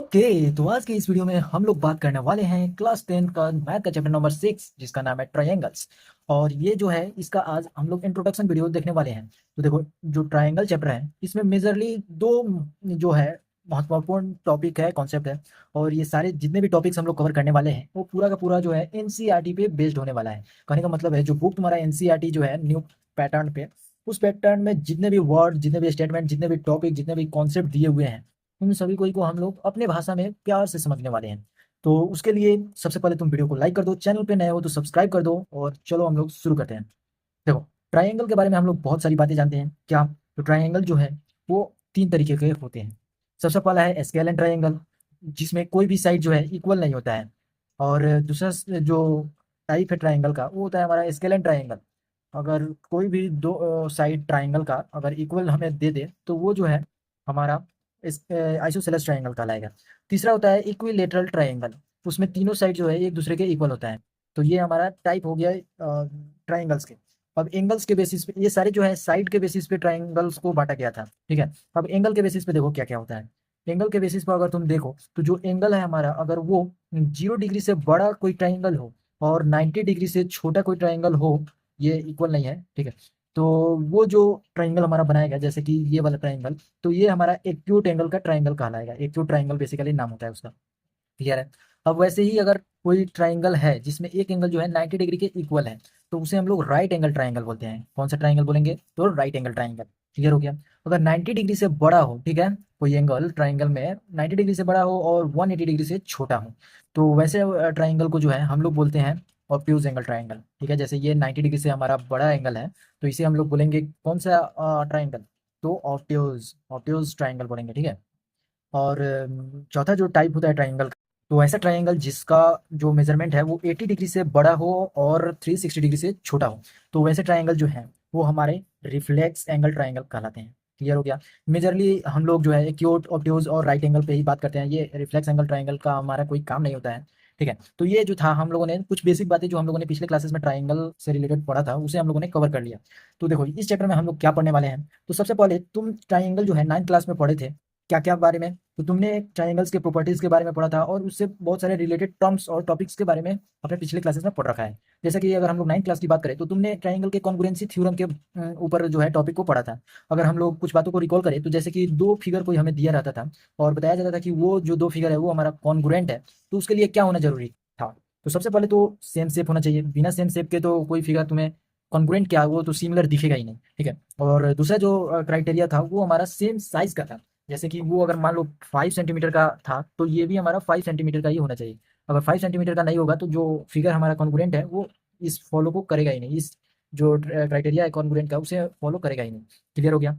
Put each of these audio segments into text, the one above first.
Okay, तो आज के इस वीडियो में हम लोग बात करने वाले हैं क्लास 10 का मैथ का चैप्टर नंबर 6 जिसका नाम है ट्रायंगल्स। और ये जो है इसका आज हम लोग इंट्रोडक्शन वीडियो देखने वाले हैं। तो देखो, जो ट्रायंगल चैप्टर है इसमें मेजरली दो जो है महत्वपूर्ण टॉपिक है, कॉन्सेप्ट है। और ये सारे जितने भी टॉपिक्स हम लोग कवर करने वाले हैं वो पूरा का पूरा जो है एनसीईआरटी पे बेस्ड होने वाला है। कहने का मतलब है जो बुक तुम्हारा एनसीईआरटी जो है न्यू पैटर्न पे, उस पैटर्न में जितने भी वर्ड, जितने भी स्टेटमेंट, जितने भी टॉपिक, जितने भी कॉन्सेप्ट दिए हुए हैं, उन सभी को हम लोग अपने भाषा में प्यार से समझने वाले हैं। तो उसके लिए सबसे पहले तुम वीडियो को लाइक कर दो, चैनल पे नए हो तो सब्सक्राइब कर दो, और चलो हम लोग शुरू करते हैं। देखो, ट्राइंगल के बारे में हम लोग बहुत सारी बातें जानते हैं क्या। तो ट्राइंगल जो है वो तीन तरीके के होते हैं। सबसे पहला है स्केलेन ट्राइंगल, जिसमें कोई भी साइड जो है इक्वल नहीं होता है। और दूसरा जो टाइप है ट्राइंगल का वो होता है हमारा स्केलेन ट्राइंगल। अगर कोई भी दो साइड ट्राइंगल का अगर इक्वल हमें दे दे तो वो जो है हमारा इस आइसोसेलेस ट्राइंगल कहलाएगा। तीसरा होता है इक्विलेटरल ट्राइंगल, उसमें तीनों साइड जो है एक दूसरे के इक्वल होता है। तो ये हमारा टाइप हो गया ट्राइंगल्स के। अब एंगल्स के बेसिस पे ये सारे जो है साइड के बेसिस पे ट्राइंगल्स को बांटा गया था, ठीक है। अब एंगल के बेसिस पे देखो क्या क्या होता है। एंगल के बेसिस पर अगर तुम देखो तो जो एंगल है हमारा, अगर वो 0 डिग्री से बड़ा कोई ट्राइंगल हो और 90 डिग्री से छोटा कोई ट्राइंगल हो, ये इक्वल नहीं है, ठीक है। तो वो जो ट्राइंगल हमारा बनाएगा, जैसे कि ये वाला ट्राइंगल, तो ये हमारा एक्यूट एंगल का ट्राइंगल कहलाएगा। एक्यूट ट्राइंगल बेसिकली नाम होता है उसका, क्लियर है। अब वैसे ही अगर कोई ट्राइंगल है जिसमें एक एंगल जो है 90 डिग्री के इक्वल है, तो उसे हम लोग राइट एंगल ट्राइंगल बोलते हैं। कौन सा ट्राइंगल बोलेंगे? तो राइट एंगल ट्राइंगल, क्लियर हो गया। अगर 90 डिग्री से बड़ा हो, ठीक है, कोई एंगल ट्राइंगल में 90 डिग्री से बड़ा हो और 180 डिग्री से छोटा हो, तो वैसे ट्राइंगल को जो है हम लोग बोलते हैं ऑब्ट्यूज एंगल ट्राइंगल, ठीक है। जैसे ये 90 डिग्री से हमारा बड़ा एंगल है, तो इसे हम लोग बोलेंगे कौन सा ट्राइंगल? तो ऑब्ट्यूज ऑब्ट्यूज ट्राइंगल बोलेंगे, ठीक है। और चौथा जो टाइप होता है ट्राइंगल का, तो ऐसा ट्राइंगल जिसका जो मेजरमेंट है वो 80 डिग्री से बड़ा हो और 360 डिग्री से छोटा हो, तो वैसे ट्राइंगल जो है वो हमारे रिफ्लेक्स एंगल ट्राइंगल कहलाते हैं। क्लियर हो गया। मेजरली हम लोग जो है एक्यूट, ऑब्ट्यूज और राइट एंगल पे ही बात करते हैं। ये रिफ्लेक्स एंगल ट्राइंगल का हमारा कोई काम नहीं होता है, ठीक है। तो ये जो था, हम लोगों ने कुछ बेसिक बातें जो हम लोगों ने पिछले क्लासेस में ट्राइंगल से रिलेटेड पढ़ा था उसे हम लोगों ने कवर कर लिया। तो देखो, इस चैप्टर में हम लोग क्या पढ़ने वाले हैं। तो सबसे पहले तुम ट्राइंगल जो है 9th क्लास में पढ़े थे, क्या क्या बारे में? तो तुमने ट्राइंगल्स के प्रॉपर्टीज के बारे में पढ़ा था और उससे बहुत सारे रिलेटेड टर्म्स और टॉपिक्स के बारे में अपने पिछले क्लासेस में पढ़ रखा है। जैसे कि अगर हम लोग 9th क्लास की बात करें तो तुमने ट्राइंगल के कॉन्ग्रुएंसी थ्योरम के ऊपर जो है टॉपिक को पढ़ा था। अगर हम लोग कुछ बातों को रिकॉल करें तो जैसे कि दो फिगर कोई हमें दिया रहता था और बताया जाता था कि वो जो दो फिगर है वो हमारा कॉन्ग्रुएंट है, तो उसके लिए क्या होना जरूरी था? तो सबसे पहले तो सेम शेप होना चाहिए। बिना सेम शेप के तो कोई फिगर तुम्हें कॉन्ग्रुएंट क्या, वो तो सिमिलर दिखेगा ही नहीं, ठीक है। और दूसरा जो क्राइटेरिया था वो हमारा सेम साइज का था। जैसे कि वो अगर मान लो 5 सेंटीमीटर का था तो ये भी हमारा 5 सेंटीमीटर का ही होना चाहिए। अगर 5 सेंटीमीटर का नहीं होगा तो जो फिगर हमारा कॉन्ग्रुएंट है वो इस फॉलो को करेगा ही नहीं, इस जो क्राइटेरिया है कॉन्ग्रुएंट का उसे फॉलो करेगा ही नहीं। क्लियर हो गया।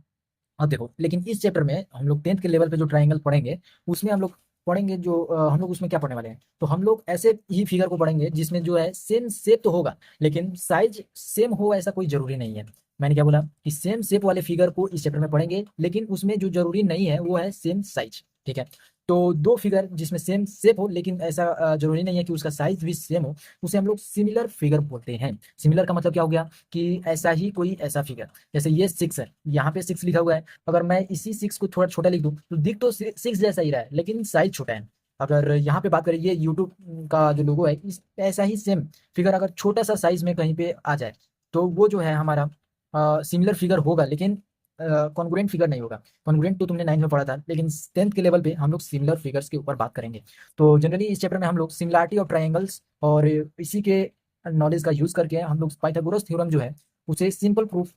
अब देखो, लेकिन इस चैप्टर में हम लोग 10th के लेवल पे जो ट्राइंगल पढ़ेंगे उसमें हम लोग पढ़ेंगे जो हम लोग उसमें क्या पढ़ने वाले हैं, तो हम लोग ऐसे ही फिगर को पढ़ेंगे जिसमें जो है सेम शेप तो होगा लेकिन साइज सेम हो ऐसा कोई जरूरी नहीं है। मैंने क्या बोला कि सेम शेप वाले फिगर को इस चैप्टर में पढ़ेंगे, लेकिन उसमें जो जरूरी नहीं है वो है सेम साइज, ठीक है। तो दो फिगर जिसमें सेम शेप हो लेकिन ऐसा जरूरी नहीं है कि उसका साइज भी सेम हो, उसे हम लोग सिमिलर फिगर बोलते हैं। सिमिलर का मतलब क्या हो गया कि ऐसा ही कोई ऐसा फिगर। जैसे ये 6 है, यहाँ पे 6 लिखा हुआ है, अगर मैं इसी 6 को थोड़ा छोटा लिख दूं तो दिख तो 6 जैसा ही रहा है लेकिन साइज छोटा है। अगर यहाँ पे बात करें, ये यूट्यूब का जो लोगो है, इस ऐसा ही सेम फिगर अगर छोटा सा साइज में कहीं पे आ जाए तो वो जो है हमारा सिमिलर फिगर होगा, लेकिन कॉन्ग्रुएंट फिगर नहीं होगा। कॉन्ग्रुएंट तो तुमने 9th में पढ़ा था, लेकिन 10th के लेवल पे हम लोग सिमिलर फिगर्स के ऊपर बात करेंगे। तो जनरली इस चैप्टर में हम लोग सिमिलरिटी ऑफ ट्राइंगल्स और इसी के नॉलेज का यूज करके हम लोग पाइथागोरस थ्योरम जो है उसे सिंपल प्रूफ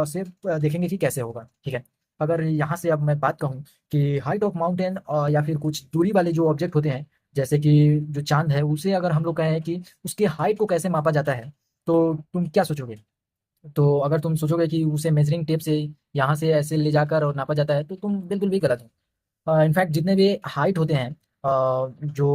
से देखेंगे कि कैसे होगा, ठीक है। अगर यहाँ से अब मैं बात कहूँ कि हाइट ऑफ माउंटेन या फिर कुछ दूरी वाले जो ऑब्जेक्ट होते हैं, जैसे कि जो चांद है, उसे अगर हम लोग कहें कि उसकी हाइट को कैसे मापा जाता है, तो तुम क्या सोचोगे? तो अगर तुम सोचोगे कि उसे मेजरिंग टेप से यहाँ से ऐसे ले जाकर और नापा जाता है, तो तुम बिल्कुल भी गलत हो। इनफैक्ट जितने भी हाइट होते हैं जो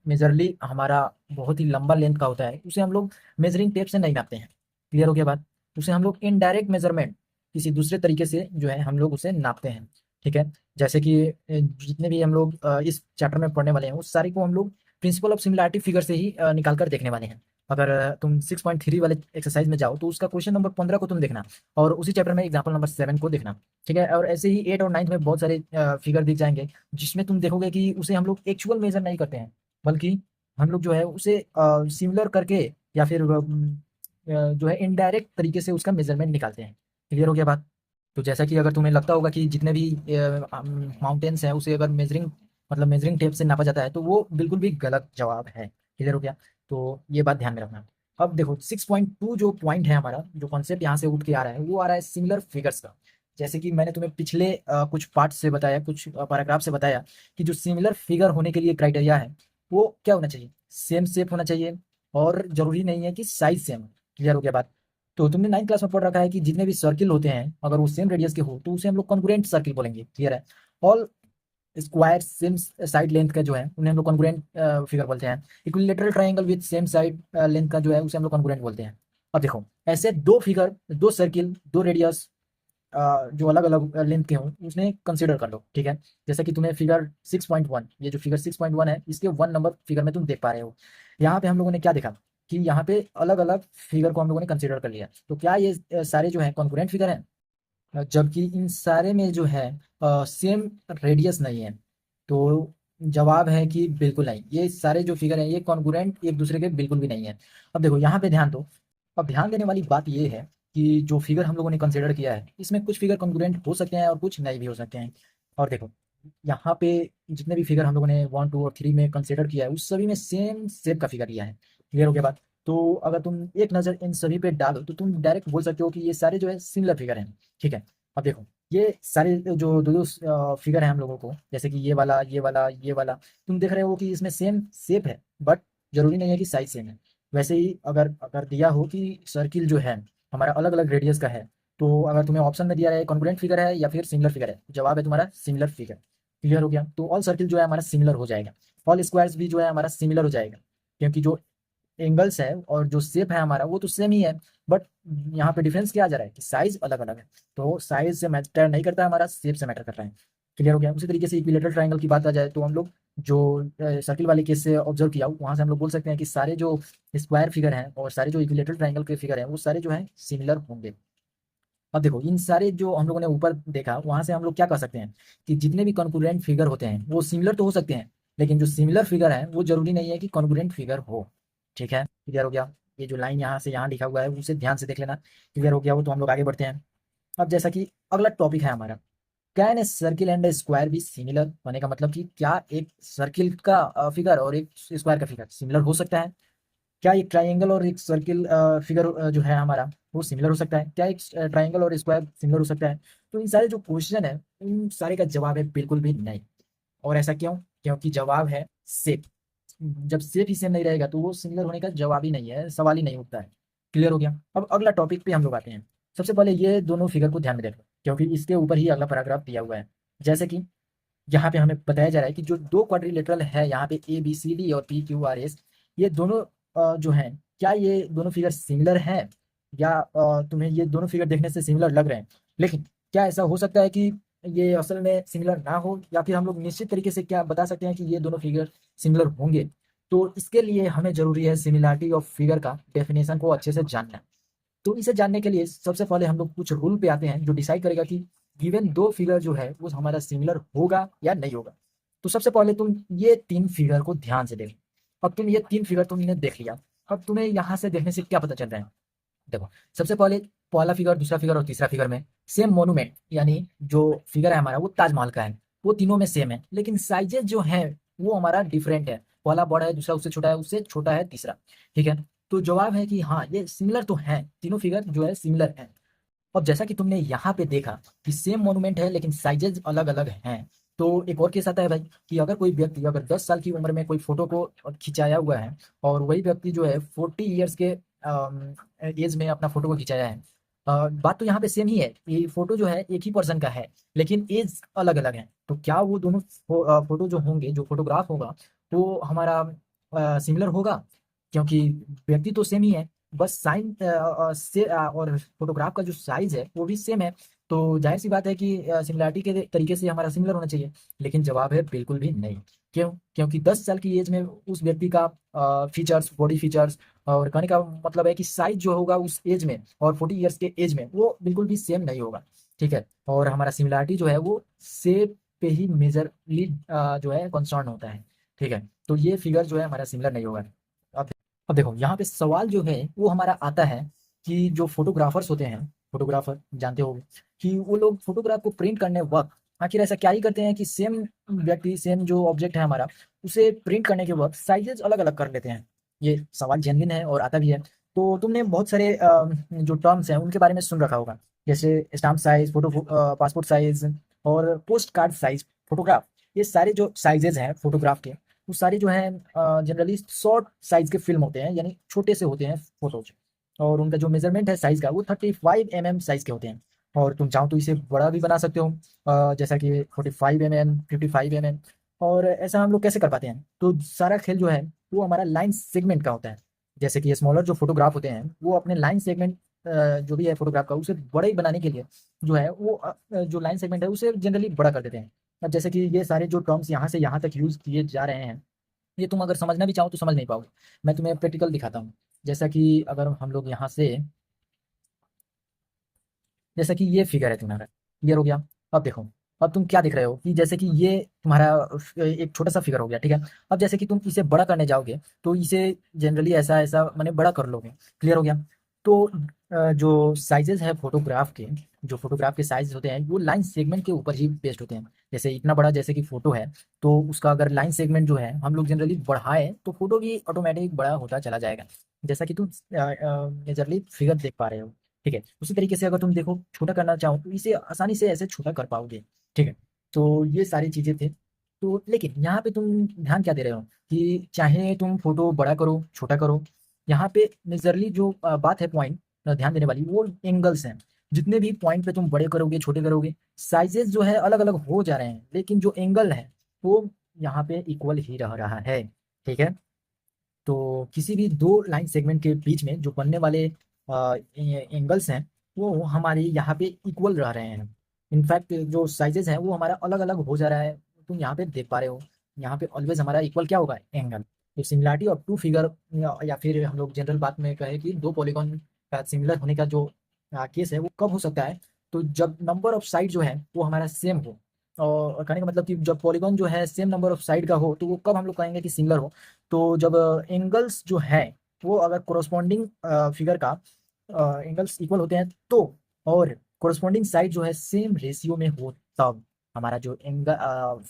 मेजरली हमारा बहुत ही लंबा लेंथ का होता है, उसे हम लोग मेजरिंग टेप से नहीं नापते हैं। क्लियर हो गया बात? उसे हम लोग इनडायरेक्ट मेजरमेंट किसी दूसरे तरीके से जो है हम लोग उसे नापते हैं, ठीक है। जैसे कि जितने भी हम लोग इस चैप्टर में पढ़ने वाले हैं उस सारी को हम लोग प्रिंसिपल ऑफ सिमिलैरिटी फिगर से ही निकाल कर देखने वाले हैं। अगर तुम 6.3 वाले एक्सरसाइज में जाओ तो उसका क्वेश्चन नंबर 15 को तुम देखना, और उसी चैप्टर में एग्जाम्पल नंबर 7 को देखना। ठीक है, और ऐसे ही 8 और 9 में बहुत सारे फिगर दिख जाएंगे, जिसमें तुम देखोगे कि उसे हम लोग एक्चुअल मेजर नहीं करते हैं, बल्कि हम लोग जो है उसे सिमिलर करके या फिर जो है इनडायरेक्ट तरीके से उसका मेजरमेंट निकालते हैं। क्लियर हो गया बात? तो जैसा कि अगर तुम्हें लगता होगा कि जितने भी माउंटेन्स हैं उसे अगर मेजरिंग मतलब मेजरिंग टेप से नापा जाता है, तो वो बिल्कुल भी गलत जवाब है। क्लियर हो गया? तो ये बात ध्यान में रखना। अब देखो 6.2 जो पॉइंट है हमारा, जो कॉन्सेप्ट यहाँ से उठ के आ रहा है, वो आ रहा है सिमिलर फिगर्स का। जैसे कि मैंने तुम्हें पिछले कुछ पार्ट से बताया, कुछ पैराग्राफ से बताया कि जो सिमिलर फिगर होने के लिए क्राइटेरिया है वो क्या होना चाहिए, सेम शेप होना चाहिए, और जरूरी नहीं है कि साइज सेम हो। क्लियर हो गया बात? तो तुमने 9th क्लास में पढ़ रखा है कि जितने भी सर्किल होते हैं अगर वो सेम रेडियस के हो तो उसे हम लोग कॉन्ग्रुएंट सर्किल बोलेंगे। क्लियर है? All square same side length का जो है उन्हें हम लोग कॉन्ग्रुएंट फिगर बोलते हैं। Equilateral triangle with same side length का जो है उसे हम लोग कॉन्ग्रुएंट बोलते हैं। अब देखो, ऐसे दो फिगर, दो सर्किल, दो रेडियस जो अलग अलग लेंथ के हों उसने कंसिडर कर लो। ठीक है? जैसे कि तुम्हें फिगर 6.1, ये जो फिगर 6.1 है इसके 1 नंबर फिगर में तुम देख पा रहे हो। यहाँ पे हम लोगों ने क्या देखा कि यहाँ पे अलग अलग फिगर को हम लोगों ने कंसिडर कर लिया। तो क्या ये सारे जो है कॉन्करेंट फिगर हैं? जबकि इन सारे में जो है सेम रेडियस नहीं है। तो जवाब है कि बिल्कुल नहीं, ये सारे जो फिगर हैं ये कॉन्ग्रुएंट एक दूसरे के बिल्कुल भी नहीं है। अब देखो यहाँ पे ध्यान दो। अब ध्यान देने वाली बात ये है कि जो फिगर हम लोगों ने कंसिडर किया है इसमें कुछ फिगर कॉन्ग्रुएंट हो सकते हैं और कुछ नहीं भी हो सकते हैं। और देखो यहाँ पे जितने भी फिगर हम लोगों ने 1, 2 और 3 में कंसिडर किया है उस सभी में सेम शेप का फिगर लिया है। क्लियर हो गया बात? तो अगर तुम एक नज़र इन सभी पे डालो तो तुम डायरेक्ट बोल सकते हो कि ये सारे जो है सिमिलर फिगर हैं। ठीक है? अब देखो ये सारे जो दो दो फिगर हैं हम लोगों को, जैसे कि ये वाला, ये वाला, ये वाला, तुम देख रहे हो कि इसमें सेम शेप है, बट जरूरी नहीं है कि साइज सेम है। वैसे ही अगर अगर दिया हो कि सर्किल जो है हमारा अलग अलग रेडियस का है, तो अगर तुम्हें ऑप्शन में दिया है कॉन्ग्रुएंट फिगर है या फिर सिमिलर फिगर है, जवाब है तुम्हारा सिमिलर फिगर। क्लियर हो गया? तो ऑल सर्किल जो है हमारा सिमिलर हो जाएगा, ऑल स्क्वायर्स भी जो है हमारा सिमिलर हो जाएगा, क्योंकि जो एंगल्स है और जो शेप है हमारा वो तो सेम ही है। बट यहाँ पे डिफरेंस क्या आ जा रहा है कि साइज अलग अलग है। तो साइज से मैटर नहीं करता, हमारा शेप से मैटर कर रहा है। क्लियर हो गया? उसी तरीके से इक्विलेटरल ट्रायंगल की बात आ जाए तो हम लोग जो सर्किल वाले केस से ऑब्जर्व किया वहाँ से हम लोग बोल सकते हैं कि सारे जो स्क्वायर फिगर हैं और सारे जो इक्विलेटरल ट्रायंगल के फिगर हैं वो सारे जो हैं सिमिलर होंगे। अब देखो इन सारे जो हम लोगों ने ऊपर देखा वहां से हम लोग क्या कर सकते हैं कि जितने भी कॉन्ग्रुएंट फिगर होते हैं वो सिमिलर तो हो सकते हैं, लेकिन जो सिमिलर फिगर है वो जरूरी नहीं है कि कॉन्ग्रुएंट फिगर हो। ठीक है? क्लियर हो गया? ये जो लाइन यहाँ से यहाँ लिखा हुआ है उसे ध्यान से देख लेना। क्लियर हो गया? वो तो हम लोग आगे बढ़ते हैं। अब जैसा कि अगला टॉपिक है हमारा, can a circle and A square भी सिमिलर? होने का मतलब कि क्या एक सर्किल का फिगर और एक स्क्वायर का फिगर सिमिलर हो सकता है? क्या एक ट्राइंगल और एक सर्किल फिगर जो है हमारा वो सिमिलर हो सकता है? क्या एक ट्राइंगल और स्क्वायर सिमिलर हो सकता है? तो इन सारे जो क्वेश्चन है इन सारे का जवाब है बिल्कुल भी नहीं। और ऐसा क्यों? क्योंकि जवाब है सेप। जब सेप ही सेम नहीं रहेगा तो वो सिमिलर होने का जवाब ही नहीं है, सवाल ही नहीं उठता है। क्लियर हो गया? अब अगला टॉपिक पे हम लोग आते हैं। सबसे पहले ये दोनों फिगर को ध्यान में रखो क्योंकि इसके ऊपर ही अगला पैराग्राफ दिया हुआ है। जैसे कि यहाँ पे हमें बताया जा रहा है कि जो दो क्वाड्रिलेटरल है यहाँ पे ए बी सी डी और पी क्यू आर एस, ये दोनों जो हैं क्या ये दोनों फिगर सिमिलर हैं, या तुम्हें ये दोनों फिगर देखने से सिमिलर लग रहे हैं, लेकिन क्या ऐसा हो सकता है कि ये असल में सिमिलर ना हो, या फिर हम लोग निश्चित तरीके से क्या बता सकते हैं कि ये दोनों फिगर सिमिलर होंगे? तो इसके लिए हमें जरूरी है सिमिलरिटी ऑफ फिगर का डेफिनेशन को अच्छे से जानना। तो इसे जानने के लिए सबसे पहले हम लोग कुछ रूल पे आते हैं जो डिसाइड करेगा कि गिवन दो फिगर जो है वो हमारा सिमिलर होगा या नहीं होगा। तो सबसे पहले तुम ये 3 फिगर को ध्यान से देखो। अब तुम ये 3 फिगर तुमने देख लिया, अब तुम्हें यहाँ से देखने से क्या पता चल रहा है? देखो, सबसे पहले पहला फिगर, दूसरा फिगर और तीसरा फिगर में सेम मोनूमेंट, यानी जो फिगर है हमारा वो ताजमहल का है, वो तीनों में सेम है, लेकिन साइजेस जो है वो हमारा डिफरेंट है। पहला बड़ा है, दूसरा उससे छोटा है, उससे छोटा है तीसरा। ठीक है? तो जवाब है कि हाँ ये सिमिलर तो है, तीनों फिगर जो है सिमिलर है। अब जैसा कि तुमने यहाँ पे देखा कि सेम मोनूमेंट है लेकिन साइजेज अलग अलग हैं, तो एक और केस आता है भाई कि अगर कोई व्यक्ति अगर 10 साल की उम्र में कोई फोटो को खिंचाया हुआ है और वही व्यक्ति जो है 40 ईयर्स के एज में अपना फोटो को खिंचाया है, बात तो यहाँ पे सेम ही है, ये फोटो जो है एक ही पर्सन का है लेकिन एज अलग अलग है। तो क्या वो दोनों फोटो जो होंगे, जो फोटोग्राफ होगा वो हमारा सिमिलर होगा? क्योंकि व्यक्ति तो सेम ही है, बस साइन से और फोटोग्राफ का जो साइज है वो भी सेम है। तो जाहिर सी बात है कि सिमिलरिटी के तरीके से हमारा सिमिलर होना चाहिए, लेकिन जवाब है बिल्कुल भी नहीं। क्यों? क्योंकि 10 साल की एज में उस व्यक्ति का फीचर्स, बॉडी फीचर्स, और कहने का मतलब है कि साइज जो होगा उस एज में और 40 ईयर्स के एज में वो बिल्कुल भी सेम नहीं होगा। ठीक है, और हमारा सिमिलरिटी जो है वो शेप पे ही मेजरली जो है कंसर्न होता है। ठीक है, तो ये फिगर जो है हमारा सिमिलर नहीं होगा। अब अब देखो यहाँ पे सवाल जो है वो हमारा आता है कि जो फोटोग्राफर्स होते हैं, फोटोग्राफर जानते हो कि वो लोग फोटोग्राफ को प्रिंट करने वक्त आखिर ऐसा क्या ही करते हैं कि सेम व्यक्ति, सेम जो ऑब्जेक्ट है हमारा, उसे प्रिंट करने के वक्त साइजेस अलग अलग कर लेते हैं। ये सवाल जेन्युइन है और आता भी है। तो तुमने बहुत सारे जो टर्म्स हैं उनके बारे में सुन रखा होगा, जैसे स्टाम्प साइज, पासपोर्ट साइज और पोस्ट कार्ड साइज फोटोग्राफ। ये सारे जो साइजेज हैं फोटोग्राफ के, वो सारे जो हैं जनरली शॉर्ट साइज के फिल्म होते हैं, यानी छोटे से होते हैं फोटोज। और उनका जो मेजरमेंट है साइज का वो 35 mm साइज के होते हैं। और तुम चाहो तो इसे बड़ा भी बना सकते हो, जैसा कि 45 mm, 55 mm। और ऐसा हम लोग कैसे कर पाते हैं? तो सारा खेल जो है वो हमारा लाइन सेगमेंट का होता है। जैसे कि स्मॉलर जो फोटोग्राफ होते हैं वो अपने लाइन सेगमेंट जो भी है फोटोग्राफ का, उसे बड़ा ही बनाने के लिए जो है वो जो लाइन सेगमेंट है उसे जनरली बड़ा कर देते हैं। अब जैसे कि ये सारे जो टर्म्स यहाँ से यहाँ तक यूज किए जा रहे हैं, ये तुम अगर समझना भी चाहो तो समझ नहीं पाओगे। मैं तुम्हें प्रैक्टिकल दिखाता हूँ। जैसा कि अगर हम लोग यहाँ से, जैसा कि ये फिगर है तुम्हारा, क्लियर हो गया? अब देखो, अब तुम क्या देख रहे हो कि जैसे कि ये तुम्हारा एक छोटा सा फिगर हो गया, ठीक है। अब जैसे कि तुम इसे बड़ा करने जाओगे तो इसे जनरली ऐसा ऐसा मैंने बड़ा कर लोगे, क्लियर हो गया? तो जो साइजेस है फोटोग्राफ के, जो फोटोग्राफ के साइज होते हैं वो लाइन सेगमेंट के ऊपर ही बेस्ड होते हैं। जैसे इतना बड़ा जैसे कि फोटो है, तो उसका अगर लाइन सेगमेंट जो है हम लोग जनरली बढ़ाएं तो फोटो भी ऑटोमेटिक बड़ा होता चला जाएगा, जैसा कि तुम मेजरली फिगर देख पा रहे हो। ठीक है, उसी तरीके से अगर तुम देखो छोटा करना चाहो तो इसे आसानी से ऐसे छोटा कर पाओगे। ठीक है, तो ये सारी चीजें थे। तो लेकिन यहाँ पे तुम ध्यान क्या दे रहे हो कि चाहे तुम फोटो बड़ा करो छोटा करो, यहाँ पे मेजरली जो बात है पॉइंट ध्यान देने वाली वो एंगल्स हैं। जितने भी पॉइंट पे तुम बड़े करोगे छोटे करोगे, साइजेस जो है अलग अलग हो जा रहे हैं, लेकिन जो एंगल है वो यहाँ पे इक्वल ही रह रहा है। ठीक है, तो किसी भी दो लाइन सेगमेंट के बीच में जो बनने वाले एंगल्स हैं वो हमारे यहाँ पे इक्वल रह रहे हैं। इनफैक्ट जो साइजेस हैं वो हमारा अलग अलग हो जा रहा है, तुम यहाँ पे देख पा रहे हो। यहाँ पे ऑलवेज हमारा इक्वल क्या होगा? एंगल। तो सिमिलरिटी ऑफ टू फिगर, या फिर हम लोग जनरल बात में कहें कि दो पॉलीगॉन का सिमिलर होने का जो केस है वो कब हो सकता है? तो जब नंबर ऑफ साइड जो है वो हमारा सेम हो। और कहने का मतलब कि जब पॉलीगॉन जो है सेम नंबर ऑफ साइड का हो तो वो कब हम लोग कहेंगे कि सिमिलर हो? तो जब एंगल्स जो है वो अगर कोरोस्पॉन्डिंग फिगर का एंगल्स इक्वल होते हैं तो, और कोरोस्पॉन्डिंग साइड जो है सेम रेशियो में हो, तब हमारा जो एंगल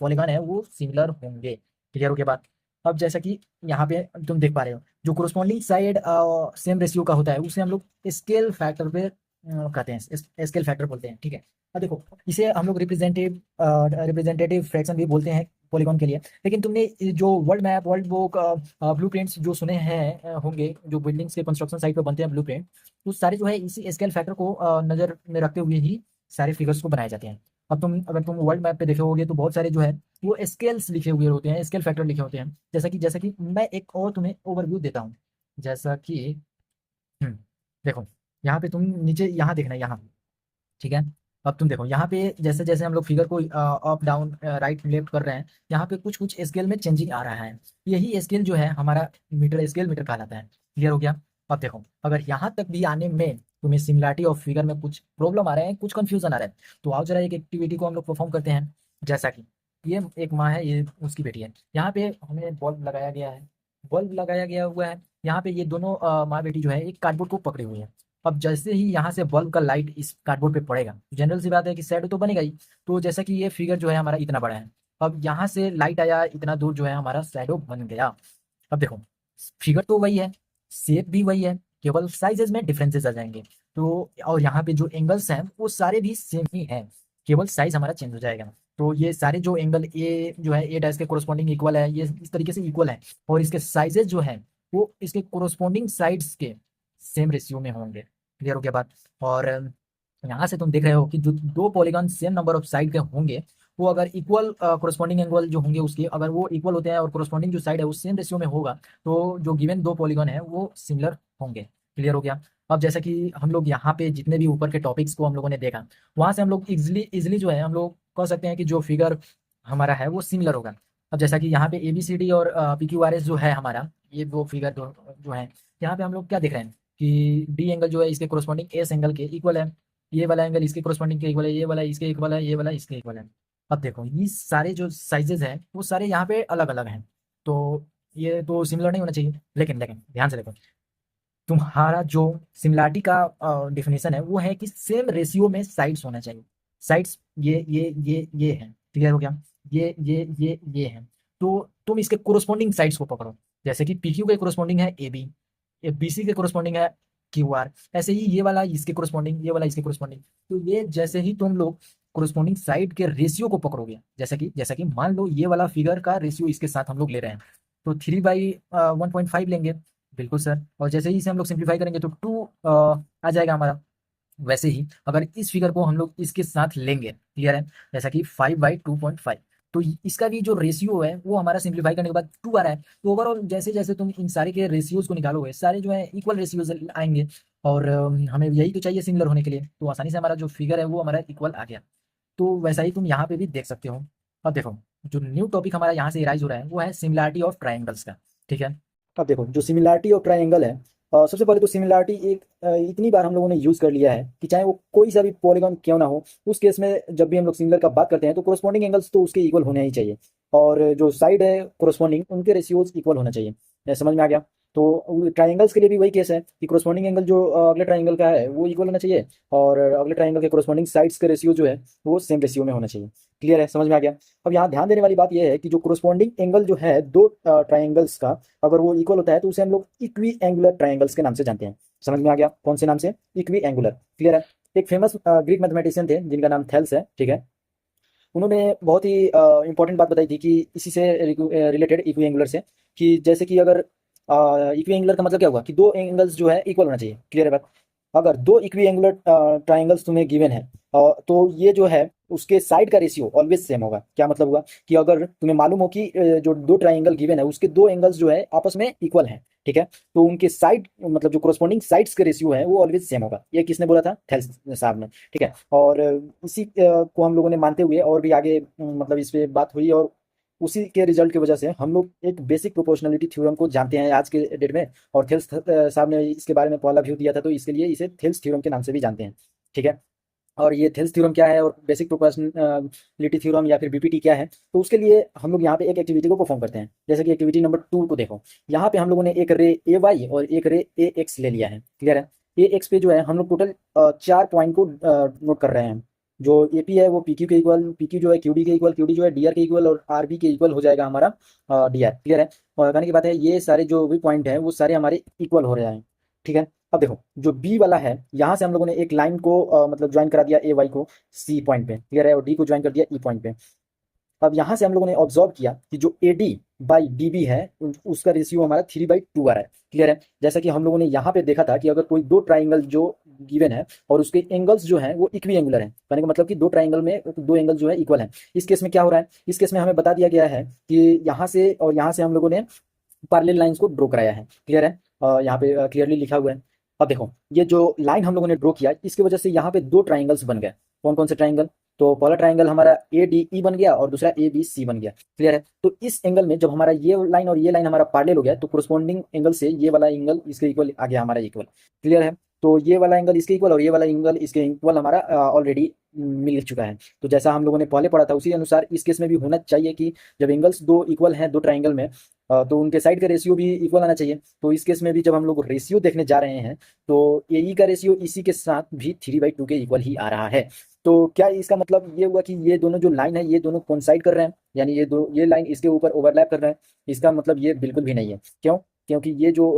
पॉलीगॉन है वो सिमिलर होंगे। क्लियर हो गया बात? अब जैसा कि यहाँ पे तुम देख पा रहे हो, जो कोरोस्पॉन्डिंग साइड सेम रेशियो का होता है उसे हम लोग स्केल फैक्टर पे कहते हैं, स्केल फैक्टर बोलते हैं। ठीक है, अब देखो इसे हम लोग रिप्रेजेंटेटिव फ्रैक्शन भी बोलते हैं पॉलीगॉन के लिए। लेकिन तुमने जो world map, world book, blueprints जो सुने हैं होंगे, जो बिल्डिंग्स के कंस्ट्रक्शन साइट पे बनते हैं ब्लूप्रिंट, तो सारे जो है इसी स्केल फैक्टर को नजर में रखते हुए ही सारे फिगर्स को बनाए जाते हैं। अब तुम अगर तुम वर्ल्ड मैप पे देखे होगे तो बहुत सारे जो है वो स्केल्स लिखे हुए होते हैं, स्केल फैक्टर लिखे होते हैं। जैसा कि मैं एक और तुम्हें ओवरव्यू देता हूँ। जैसा कि हम्म, देखो यहाँ पे तुम नीचे यहाँ देखना, यहाँ। ठीक है, अब तुम देखो यहाँ पे जैसे जैसे हम लोग फिगर को अप डाउन राइट लेफ्ट कर रहे हैं, यहाँ पे कुछ कुछ स्केल में चेंजिंग आ रहा है। यही स्केल जो है हमारा मीटर, स्केल मीटर कहलाता है। क्लियर हो गया? अब देखो अगर यहाँ तक भी आने में तुम्हें सिमिलरिटी ऑफ फिगर में कुछ प्रॉब्लम आ रहे हैं, कुछ कंफ्यूजन आ रहा है, तो आओ जरा एक एक्टिविटी को हम लोग परफॉर्म करते हैं। जैसा कि ये एक माँ है, ये उसकी बेटी है। यहाँ पे हमें बल्ब लगाया गया है, बल्ब लगाया गया हुआ है। यहाँ पे ये दोनों माँ बेटी जो है एक कार्डबोर्ड को पकड़े हुए हैं। अब जैसे ही यहाँ से बल्ब का लाइट इस कार्डबोर्ड पे पड़ेगा, जनरल सी बात है कि शैडो तो बनेगा ही। तो जैसा कि ये फिगर जो है हमारा इतना बड़ा है, अब यहाँ से लाइट आया, इतना दूर जो है हमारा शैडो बन गया। अब देखो फिगर तो वही है, शेप भी वही है, केवल साइजेस में डिफरेंसेस आ जाएंगे। तो और यहाँ पे जो एंगल्स हैं वो सारे भी सेम ही हैं, केवल साइज हमारा चेंज हो जाएगा। तो ये सारे जो एंगल ए जो है ए डैश के कोरोस्पॉन्डिंग इक्वल है, ये इस तरीके से इक्वल है। और इसके साइजेस जो है वो इसके कोरोस्पॉन्डिंग साइड्स के सेम रेशियो में होंगे। क्लियर हो गया बात? और यहाँ से तुम देख रहे हो कि जो दो polygon same number of side के होंगे, वो अगर इक्वल कोरस्पॉन्डिंग एंगल जो होंगे उसके, अगर वो इक्वल होते हैं और कोरस्पॉन्डिंग जो साइड है वो सेम रेशियो में होगा, तो जो गिवन दो पॉलीगॉन है वो सिमिलर होंगे। क्लियर हो गया? अब जैसा कि हम लोग यहाँ पे जितने भी ऊपर के टॉपिक्स को हम लोगों ने देखा, वहाँ से हम लोग इजिली इजिली जो है हम लोग कह सकते हैं कि जो फिगर हमारा है वो सिमिलर होगा। अब जैसा कि यहाँ पे ए बी सी डी और पी क्यू आर एस जो है हमारा, ये वो फिगर जो है, यहाँ पे हम लोग क्या देख रहे हैं कि डी एंगल जो है इसके कोरस्पॉन्डिंग एस एंगल के इक्वल है, ये वाला एंगल इसके कोरस्पॉन्डिंग के इक्वल है, ये वाला इसके इक्वल है, ये वाला इसके इक्वल है। अब देखो ये सारे जो साइजेस हैं वो सारे यहाँ पे अलग अलग हैं, तो ये तो सिमिलर नहीं होना चाहिए। लेकिन लेकिन ध्यान से देखो, तुम्हारा जो सिमिलरिटी का डेफिनेशन है वो है कि सेम रेशियो में साइड्स होना चाहिए। साइड्स ये है, क्लियर हो गया? ये है। तो तुम इसके कोरोस्पोंडिंग साइड्स को पकड़ो, जैसे कि पी क्यू के कोरोस्पोंडिंग है ए बी, बी सी के कोरोस्पोंडिंग है क्यू आर, ऐसे ही ये वाला इसके कोरोस्पोंडिंग, ये वाला इसके कोरोस्पोंडिंग। तो ये जैसे ही तुम लोग कोरोस्पोंडिंग साइड के रेशियो को पकड़ोगे, जैसा कि मान लो ये वाला फिगर का रेशियो इसके साथ हम लोग ले रहे हैं, तो 3/1.5 लेंगे। बिल्कुल सर। और जैसे ही इसे हम लोग सिंप्लीफाई करेंगे तो 2 आ जाएगा हमारा। वैसे ही अगर इस फिगर को हम लोग इसके साथ लेंगे, क्लियर है, जैसा कि 5/2.5, तो इसका भी जो रेशियो है वो हमारा सिंप्लीफाई करने के बाद 2 आ रहा है। तो ओवरऑल जैसे जैसे तुम इन सारे के रेशियोज को निकालोगे, सारे जो है इक्वल रेशियोज आएंगे, और हमें यही तो चाहिए सिमिलर होने के लिए, तो आसानी से हमारा जो फिगर है वो हमारा इक्वल आ गया। तो वैसा ही तुम यहाँ पे भी देख सकते हो। अब देखो, जो न्यू टॉपिक हमारा यहाँ से राइज हो रहा है वो है सिमिलरिटी ऑफ ट्राइंगल्स का। ठीक है, अब देखो जो सिमिलरिटी ऑफ ट्राइंगल है, सबसे पहले तो सिमिलरिटी एक इतनी बार हम लोगों ने यूज़ कर लिया है कि चाहे वो कोई सा भी पॉलीगॉन क्यों ना हो, उस केस में जब भी हम लोग सिमिलर का बात करते हैं तो कोरस्पॉन्डिंग एंगल्स तो उसके इक्वल होने ही चाहिए, और जो साइड है कोरस्पॉन्डिंग उनके रेशियोज इक्वल होना चाहिए। समझ में आ गया? तो ट्राइंगल्स के लिए भी वही केस है कि कोरस्पॉन्डिंग एंगल जो अगले ट्राइंगल का है वो इक्वल होना चाहिए, और अगले ट्राइंगल के कोरस्पॉन्डिंग साइड्स के रेशियो जो है वो सेम रेशियो में होना चाहिए। क्लियर है? समझ में आ गया? अब यहाँ ध्यान देने वाली बात यह है कि जो कोरस्पॉन्डिंग एंगल जो है दो ट्राइंगल्स का, अगर वो इक्वल होता है तो उसे हम लोग इक्वी एंगुलर ट्राइंगल्स के नाम से जानते हैं। समझ में आ गया? कौन से नाम से? Equi angular. क्लियर है? एक फेमस ग्रीक मैथमेटिशियन थे जिनका नाम थेल्स है, ठीक है, उन्होंने बहुत ही इंपॉर्टेंट बात बताई थी कि इसी से रिलेटेड इक्वी एंगुलर से, कि जैसे कि अगर इक्वी एंगुलर का मतलब क्या हुआ कि दो एंगल्स जो है इक्वल होना चाहिए। क्लियर है बात? अगर दो इक्वी एंगुलर ट्राइंगल्स तुम्हें गिवन है, तो ये जो है उसके साइड का रेशियो ऑलवेज सेम होगा। क्या मतलब हुआ कि अगर तुम्हें मालूम हो कि जो दो ट्राइंगल गिवन है उसके दो एंगल्स जो है आपस में इक्वल हैं, ठीक है, तो उनके साइड मतलब जो कोरस्पॉन्डिंग साइड्स के रेशियो है वो ऑलवेज सेम होगा। ये किसने बोला था? थेल्स साहब ने। ठीक है, और इसी को हम लोगों ने मानते हुए और भी आगे मतलब इस पे बात हुई, और उसी के रिजल्ट की वजह से हम लोग एक बेसिक प्रोपोर्शनलिटी थ्योरम को जानते हैं आज के डेट में। और थेल्स साहब ने इसके बारे में पहला व्यू दिया था, तो इसके लिए इसे थेल्स थ्योरम के नाम से भी जानते हैं। ठीक है, और ये थेल्स थ्योरम क्या है और बेसिक प्रोपोर्शनलिटी थ्योरम या फिर बीपीटी क्या है, तो उसके लिए हम लोग यहाँ पे एक एक्टिविटी को परफॉर्म करते हैं। जैसे कि एक्टिविटी नंबर 2 को देखो, यहाँ पे हम लोगों ने एक रे ए वाई और एक रे ए एक्स ले लिया है। क्लियर है? ए एक्स पे जो है हम लोग टोटल 4 पॉइंट को नोट कर रहे हैं। जो ए पी है वो पी क्यू के इक्वल, पी क्यू जो है क्यू डी के इक्वल, क्यू डी जो है डी आर के इक्वल, और आर बी के इक्वल हो जाएगा हमारा डी आर। क्लियर है? और कहने की बात है ये सारे जो भी पॉइंट है वो सारे हमारे इक्वल हो रहे हैं। ठीक है, अब देखो जो बी वाला है, यहाँ से हम लोगों ने एक लाइन को मतलब ज्वाइन करा दिया ए वाई को सी पॉइंट पे। क्लियर है? और डी को ज्वाइन कर दिया ई पॉइंट पे। अब यहाँ से हम लोगों ने ऑब्जर्व किया कि जो A D by D B है उसका रेशियो हमारा 3/2 आ रहा है। क्लियर है? जैसा कि हम लोगों ने यहाँ पे देखा था कि अगर कोई दो ट्राइंगल जो गिवन है और उसके एंगल्स जो हैं वो इक्वी एंगुलर है, कहने का मतलब कि दो ट्राइंगल में दो एंगल जो है इक्वल है। इस केस में क्या हो रहा है? इस केस में हमें बता दिया गया है कि यहाँ से और यहाँ से हम लोगों ने पैरेलल लाइंस को ड्रॉ कराया है। क्लियर है? यहाँ पे क्लियरली लिखा हुआ है। अब देखो ये जो लाइन हम लोगों ने ड्रॉ किया इसकी वजह से यहाँ पे दो ट्राइंगल्स बन गए। कौन कौन से ट्राइंगल? तो पहला ट्राइंगल हमारा ए डी ई बन गया और दूसरा ए बी सी बन गया। क्लियर है? तो इस एंगल में जब हमारा ये लाइन और ये लाइन हमारा पैरेलल हो गया तो कोरस्पॉन्डिंग एंगल से ये वाला एंगल इसके इक्वल आ गया हमारा इक्वल। क्लियर है? तो ये वाला एंगल इसके इक्वल और ये वाला एंगल इसके इक्वल हमारा ऑलरेडी मिल चुका है। तो जैसा हम लोगों ने पहले पढ़ा था उसी अनुसार इस केस में भी होना चाहिए कि जब एंगल्स दो इक्वल हैं दो ट्राइंगल में, तो उनके साइड का रेशियो भी इक्वल आना चाहिए। तो इस केस में भी जब हम लोग रेशियो देखने जा रहे हैं तो ए ई का रेशियो इसी के साथ भी 3/2 के इक्वल ही आ रहा है। तो क्या इसका मतलब ये हुआ कि ये दोनों जो लाइन है ये दोनों कोइंसाइड कर रहे हैं, यानी ये लाइन इसके ऊपर ओवरलैप कर रहे हैं? इसका मतलब ये बिल्कुल भी नहीं है। क्यों? क्योंकि ये जो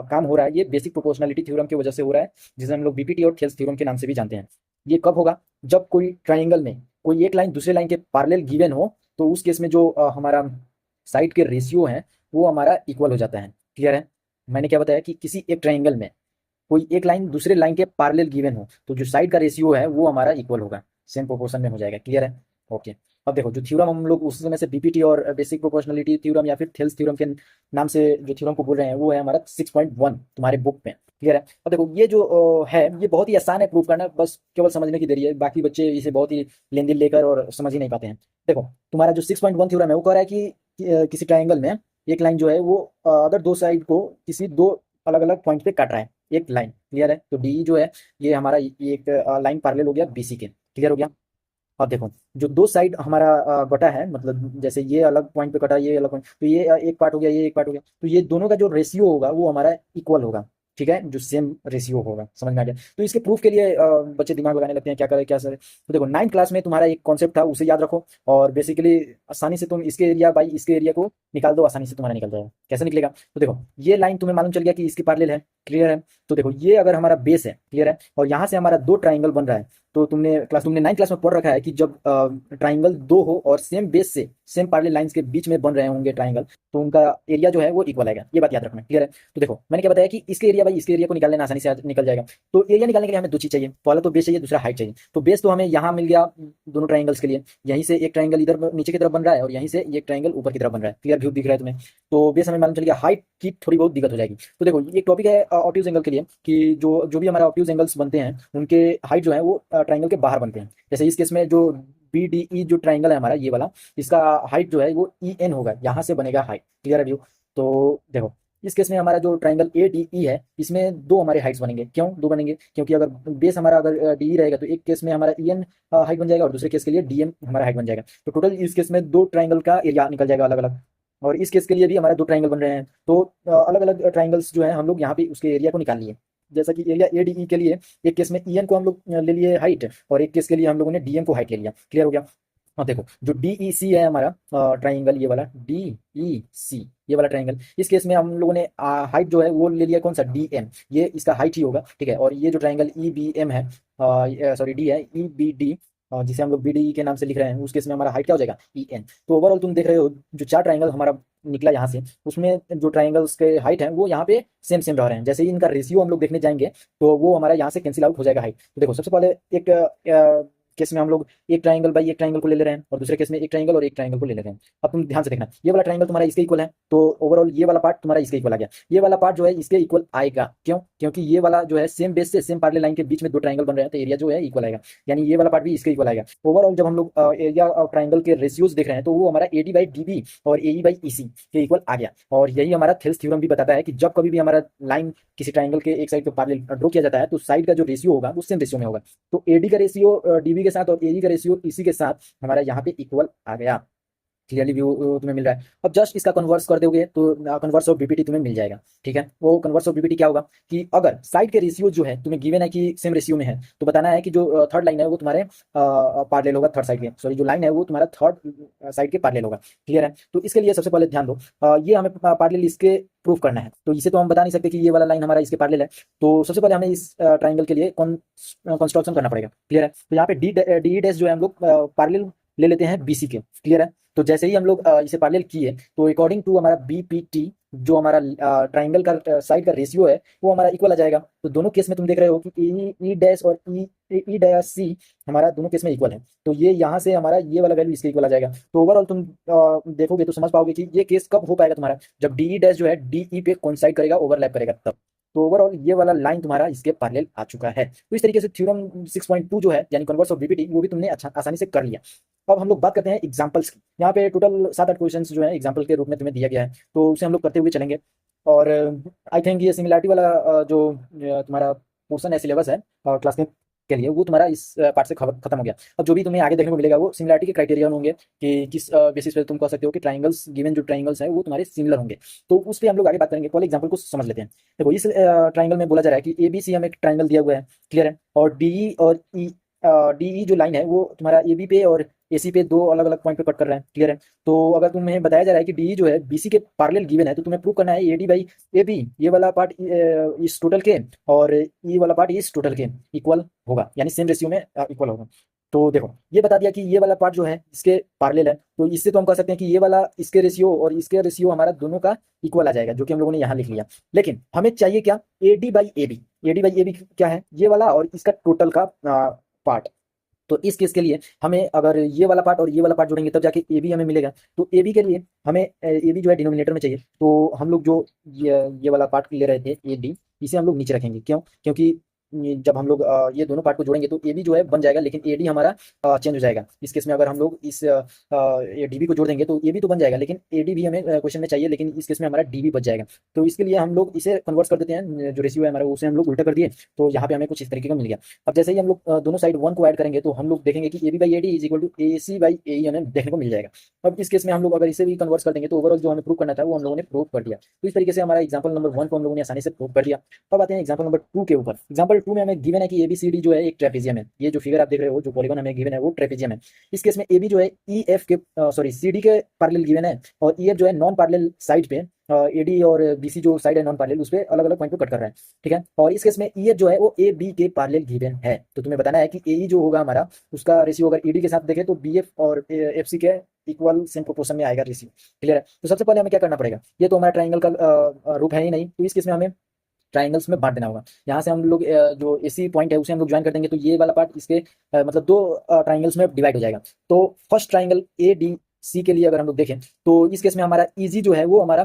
काम हो रहा है ये बेसिक प्रोपोर्शनलिटी थ्योरम की वजह से हो रहा है, जिसे हम लोग बीपीटी और थेल्स थ्योरम के नाम से भी जानते हैं। ये कब होगा? जब कोई ट्राइंगल में कोई एक लाइन दूसरे लाइन के पैरेलल गिवन हो, तो उस केस में जो हमारा साइड के रेशियो है वो हमारा इक्वल हो जाता है। क्लियर है? मैंने क्या बताया कि किसी एक ट्राइंगल में कोई एक लाइन दूसरे लाइन के पैरेलल गिवन हो तो जो साइड का रेशियो है वो हमारा इक्वल होगा, सेम प्रोपोर्शन में हो जाएगा। क्लियर है? ओके। अब देखो जो थ्योरम हम लोग उस समय से बीपीटी और बेसिक प्रोपोर्शनलिटी थ्योरम या फिर थेल्स थ्योरम के नाम से जो थ्योरम को बोल रहे हैं वो है हमारा 6.1 तुम्हारे बुक में। क्लियर है। अब देखो ये जो है ये बहुत ही आसान है प्रूव करना, बस केवल समझने की देरी है। बाकी बच्चे इसे बहुत ही लेन देन लेकर और समझ ही नहीं पाते हैं। देखो तुम्हारा जो 6.1 थ्योरम है वो कह रहा है कि किसी ट्राइंगल में एक लाइन जो है वो अदर दो साइड को किसी दो अलग अलग पॉइंट पे काट रहा है एक लाइन। क्लियर है। तो डी जो है ये हमारा ये एक लाइन पैरेलल हो गया बीसी के। क्लियर हो गया। अब देखो जो दो साइड हमारा बटा है, मतलब जैसे ये अलग पॉइंट पे कटा ये अलग पॉइंट, तो ये एक पार्ट हो गया ये एक पार्ट हो गया, तो ये दोनों का जो रेशियो होगा वो हमारा इक्वल होगा। ठीक है, जो सेम रेशियो होगा। समझ में आ गया। तो इसके प्रूफ के लिए बच्चे दिमाग लगाने लगते हैं क्या करें क्या सर। तो देखो 9th क्लास में तुम्हारा एक कॉन्सेप्ट था उसे याद रखो, और बेसिकली आसानी से तुम इसके एरिया बाई इसके एरिया को निकाल दो, आसानी से तुम्हारा निकल जाएगा। कैसे निकलेगा, तो देखो ये लाइन तुम्हें मालूम चल गया कि इसकी पैरेलल है। क्लियर है। तो देखो ये अगर हमारा बेस है, क्लियर है, और यहाँ से हमारा दो ट्राइंगल बन रहा है, तो तुमने 9th क्लास में पढ़ रखा है कि जब ट्राइंगल दो हो और सेम बेस से सेम पैरेलल लाइंस के बीच में बन रहे होंगे ट्राइंगल, तो उनका एरिया जो है वो इक्वल आएगा। ये बात याद रखना। क्लियर है। तो देखो मैंने क्या बताया कि इसके एरिया बाई इसके एरिया को निकाल लेना आसानी से निकल जाएगा। तो एरिया निकालने के लिए हमें दो चीज चाहिए, पहला तो बेस चाहिए, दूसरा हाइट चाहिए। तो बेस तो हमें यहाँ मिल गया दोनों ट्राइंगल्स के लिए, यहीं से एक ट्राइंगल इधर नीचे की तरफ बन रहा है और यहीं से एक ट्राइंगल ऊपर की तरफ बन रहा है। क्लियर व्यू दिख रहा है तुम्हें। तो बेस हमें मालूम चल गया, हाइट की थोड़ी बहुत दिक्कत हो जाएगी। तो देखो एक टॉपिक है ऑब्ट्यूज एंगल के लिए कि जो जो भी हमारा ऑब्ट्यूज एंगल्स बनते हैं उनके हाइट जो है वो ट्राइंगल के बाहर बनते हैं। जैसे इस केस में जो बी डी ई जो ट्राइंगल है हमारा ये वाला, इसका हाइट जो है वो ई एन होगा, यहाँ से बनेगा हाइट। क्लियर है व्यू। तो देखो इस केस में हमारा जो ट्राइंगल ए डी ई है इसमें दो हमारे हाइट्स बनेंगे। क्यों दो बनेंगे, क्योंकि अगर बेस हमारा अगर डी ई रहेगा तो एक केस में हमारा ई एन हाइट बन जाएगा और दूसरे केस के लिए डी एम हमारा हाइट बन जाएगा। तो टोटल इस केस में दो ट्राइंगल का एरिया निकल जाएगा अलग अलग, और इस केस के लिए भी हमारे दो ट्राइंगल बन रहे हैं। तो अलग अलग ट्राइंगल्स जो है हम लोग यहाँ पे उसके एरिया को निकाल लिए। जैसा कि एरिया ए डी ई के लिए एक केस में ई एन को हम लोग ले लिए हाइट, और एक केस के लिए हम लोगों ने डी एम को हाइट ले लिया। क्लियर हो गया। अब देखो जो डी ई सी है हमारा ट्राइंगल, ये वाला डी ई सी ये वाला ट्राइंगल, इस केस में हम लोगों ने हाइट जो है वो ले लिया कौन सा, डी एम। ये इसका हाइट ही होगा। ठीक है। और ये जो ट्राइंगल ई बी एम है, सॉरी डी है, ई बी डी, जिसे हम लोग बी डी ई के नाम से लिख रहे हैं, उस केस में हमारा हाइट क्या हो जाएगा, ई एन। तो ओवरऑल तुम देख रहे हो जो चार ट्राइंगल हमारा निकला यहाँ से, उसमें जो ट्राइंगल्स के हाइट है वो यहाँ पे सेम सेम रह रहे हैं। जैसे ही इनका रेशियो हम लोग देखने जाएंगे तो वो हमारा यहाँ से कैंसिल आउट हो जाएगा हाइट। तो देखो सबसे पहले एक केस में हम लोग एक ट्राइंगल बाई एक ट्राइंगल को ले रहे हैं, और दूसरे केस में एक ट्राइंगल और एक ट्राइंगल को ले रहे हैं। अब तुम ध्यान से देखना, ये वाला ट्राइंगल तुम्हारा इसके इक्वल है, तो ओवरऑल ये वाला पार्ट तुम्हारा इसके इक्वल आ गया। ये वाला पार्ट जो है इसके इक्वल आएगा। क्यों, क्योंकि ये वाला जो है सेम बेस से सेम पैरेलल लाइन के बीच में दो ट्राइंगल बन रहे हैं, तो एरिया जो है इक्वल आएगा। यानी ये वाला पार्ट भी इसके इक्वल आएगा। ओवरऑल जब हम लोग एरिया ऑफ ट्राइंगल के रेशियोज देख रहे हैं तो वो हमारा A D by D B और ए ई बाई ई सी के इक्वल आ गया। और यही हमारा थेल्स थ्योरम भी बताता है कि जब कभी भी हमारा लाइन किसी ट्राइंगल के एक साइड पे पैरेलल ड्रॉ किया जाता है तो साइड का जो रेशियो होगा वो सेम रेशियो में होगा। तो एडी का रेशियो डीबी के साथ और एई का रेशियो इसी के साथ हमारा यहाँ पे इक्वल आ गया। क्लियरली व्यू तुम्हें मिल रहा है। अब जस्ट इसका कन्वर्स कर दोगे तो कन्वर्स ऑफ बीपीटी तुम्हें मिल जाएगा। ठीक है। वो कन्वर्स ऑफ बीपीटी क्या होगा कि अगर साइड के रेशियो जो है तुम्हें गिवन है कि सेम रेशियो में है, तो बताना है कि जो थर्ड लाइन है वो तुम्हारे पैरेलल होगा थर्ड साइड के, सॉरी जो लाइन है वो तुम्हारा थर्ड साइड के पैरेलल होगा। क्लियर है। तो इसके लिए सबसे पहले ध्यान दो, ये हमें पैरेलल इसके प्रूफ करना है। तो इसे तो हम बता नहीं सकते कि ये वाला लाइन हमारा इसके पैरेलल है, तो सबसे पहले हमें इस ट्राइंगल के लिए कंस्ट्रक्शन करना पड़ेगा। क्लियर है। तो यहाँ पे डी डैश जो है हम लोग पैरेलल ले लेते हैं बीसी के। क्लियर है। तो जैसे ही हम लोग इसे पैरेलल किए तो अकॉर्डिंग टू हमारा बीपीटी जो हमारा ट्राइंगल का साइड का रेशियो है वो हमारा इक्वल आ जाएगा। तो दोनों केस में तुम देख रहे हो कि ई डैश और ई डैश सी हमारा दोनों केस में इक्वल है। तो ये यहाँ से हमारा ये वाला वैल्यू इसके इक्वल आ जाएगा। तो ओवरऑल तुम देखोगे तो समझ पाओगे कि ये केस कब हो पाएगा तुम्हारा, जब डी डैश जो है डी ई पे कोइंसाइड करेगा, ओवरलैप करेगा तब। तो ओवरऑल ये वाला लाइन तुम्हारा इसके पैरेलल आ चुका है। तो इस तरीके से थ्योरम 6.2 जो है यानी कन्वर्स ऑफ बीपीटी वो भी तुमने अच्छा आसानी से कर लिया। अब हम लोग बात करते हैं एग्जांपल्स की। यहाँ पे टोटल 7-8 क्वेश्चंस जो है एग्जांपल के रूप में तुम्हें दिया गया है, तो उसे हम लोग करते हुए चलेंगे। और आई थिंक ये सिमिलैरिटी वाला जो तुम्हारा पोर्शन है सिलेबस है क्लास 10 के लिए, वो तुम्हारा इस पार्ट से खत्म हो गया। अब जो भी तुम्हें आगे देखने को मिलेगा वो सिमिलैरिटी के क्राइटेरिया होंगे कि किस बेसिस पे तुम कह सकते हो कि ट्राइंगल्स गिवन जो ट्राइंगल्स है वो तुम्हारे सिमिलर होंगे। तो उस पर हम लोग आगे बात करेंगे। पहले एग्जांपल को समझ लेते हैं। देखो इस ट्राइंगल में बोला जा रहा है कि ए बी सी हमें एक ट्राइंगल दिया हुआ है। क्लियर है। और डी और ई डी जो लाइन है वो तुम्हारा ए बी पे और ए सी पे दो अलग अलग पॉइंट पे कट कर रहा है। क्लियर है। तो अगर तुम्हें बताया जा रहा है कि डी जो है बी सी के पैरेलल गिवन है तो तुम्हें प्रूव करना है A D by A B ये वाला पार्ट इस टोटल के और ई वाला पार्ट इस टोटल के इक्वल होगा, यानी सेम रेशियो में इक्वल होगा। तो देखो ये बता दिया कि ये वाला पार्ट जो है इसके पैरेलल है, तो इससे तो हम कह सकते हैं कि ये वाला इसके रेशियो और इसके रेशियो हमारा दोनों का इक्वल आ जाएगा, जो कि हम लोगों ने यहाँ लिख लिया। लेकिन हमें चाहिए क्या, A D by A B. A D by A B क्या है, ये वाला और इसका टोटल का पार्ट। तो इस केस के लिए हमें अगर ये वाला पार्ट और ये वाला पार्ट जोड़ेंगे तब जाके ए बी हमें मिलेगा। तो ए बी के लिए हमें ए बी जो है डिनोमिनेटर में चाहिए। तो हम लोग जो ये वाला पार्ट ले रहे थे ए डी, इसे हम लोग नीचे रखेंगे। क्यों? क्योंकि जब हम लोग ये दोनों पार्ट को जोड़ेंगे तो ए बी जो है बन जाएगा, लेकिन ए डी हमारा चेंज हो जाएगा। इस केस में अगर हम लोग इस डी बी को जोड़ देंगे तो ए बी तो बन जाएगा, लेकिन ए डी भी हमें क्वेश्चन में चाहिए, लेकिन इस केस में हमारा डी बी बच जाएगा। तो इसके लिए हम लोग इसे कन्वर्ट कर देते हैं, जो रेशियो है हमारा उसे हम लोग उल्टा कर दिए, तो यहाँ पे हमें कुछ इस तरीके का मिल गया। अब जैसे ही हम लोग दोनों साइड वन को ऐड करेंगे तो हम लोग देखेंगे कि A B by A D is equal to A C by A E हमें देखने को मिल जाएगा। अब इस केस में हम लोग अगर इसे भी कन्वर्ट कर देंगे तो ओवरऑल जो हमें प्रूव करना था वो हम लोगों ने प्रूव कर दिया। तो इस तरीके से हमारा एग्जाम्पल नंबर 1 को हम लोगों ने आसानी से प्रूव कर दिया। अब आते हैं एग्जाम्पल नंबर 2 के ऊपर। एग्जाम्पल 2 में हमें गिवन है कि एबीसीडी जो है एक ट्रेपेजियम है। ये जो फिगर आप देख रहे हो, जो पॉलीगॉन हमें गिवन है वो ट्रेपेजियम है। इस केस में ए बी जो है ई एफ के सॉरी सी डी के पैरेलल गिवन है, और ई एफ जो है नॉन पैरेलल साइड पे ए डी और बी सी जो साइड है नॉन पैरेलल उस पे अलग अलग पॉइंट पे कट कर रहा है। ठीक है, और इस केस में ई एफ जो है वो ए बी के पैरेलल गिवन है। तो तुम्हें बताना है कि ए ई जो होगा हमारा, उसका रेशियो अगर ई डी के साथ देखें तो बी एफ और एफ सी के इक्वल सेम प्रोपोर्शन में आएगा रेशियो। क्लियर है? तो सबसे पहले हमें क्या करना पड़ेगा, ये तो हमारा ट्राइंगल का रूप है ही नहीं, तो इस केस में हमें ट्राइंगल्स में बांट देना होगा। यहाँ से हम लोग जो एसी पॉइंट है उसे हम लोग ज्वाइन कर देंगे, तो ये वाला पार्ट इसके मतलब दो ट्राइंगल्स में डिवाइड हो जाएगा। तो first triangle A D C के लिए अगर हम लोग देखें तो इस केस में हमारा ईजी जो है वो हमारा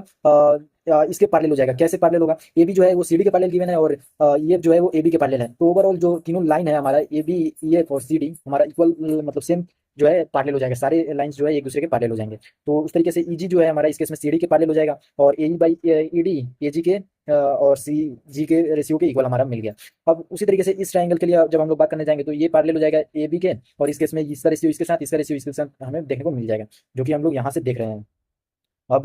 इसके पैरेलल हो जाएगा। कैसे पैरेलल होगा? ए बी जो है वो सी डी के पैरेलल गिवन है, और ई एफ जो है वो ए बी के पैरेलल है। तो ओवरऑल जो तीनों लाइन है हमारा ए बी ई एफ और सी डी हमारा इक्वल मतलब सेम जो है पैरेलल हो जाएगा। सारे लाइंस जो है एक दूसरे के पैरेलल हो जाएंगे। तो उस तरीके से ईजी जो है हमारा इस केस में सी डी के पैरेलल हो जाएगा, और A E by E D A जी के और सी जी के रेशियो के इक्वल हमारा मिल गया। अब उसी तरीके से इस ट्राइंगल के लिए जब हम लोग बात करने जाएंगे तो ये पैरेलल हो जाएगा ए बी के, और इस केस में इसका रेशियो इसके साथ, इसका रेशियो इसके साथ हमें देखने को मिल जाएगा, जो कि हम लोग यहाँ से देख रहे हैं। अब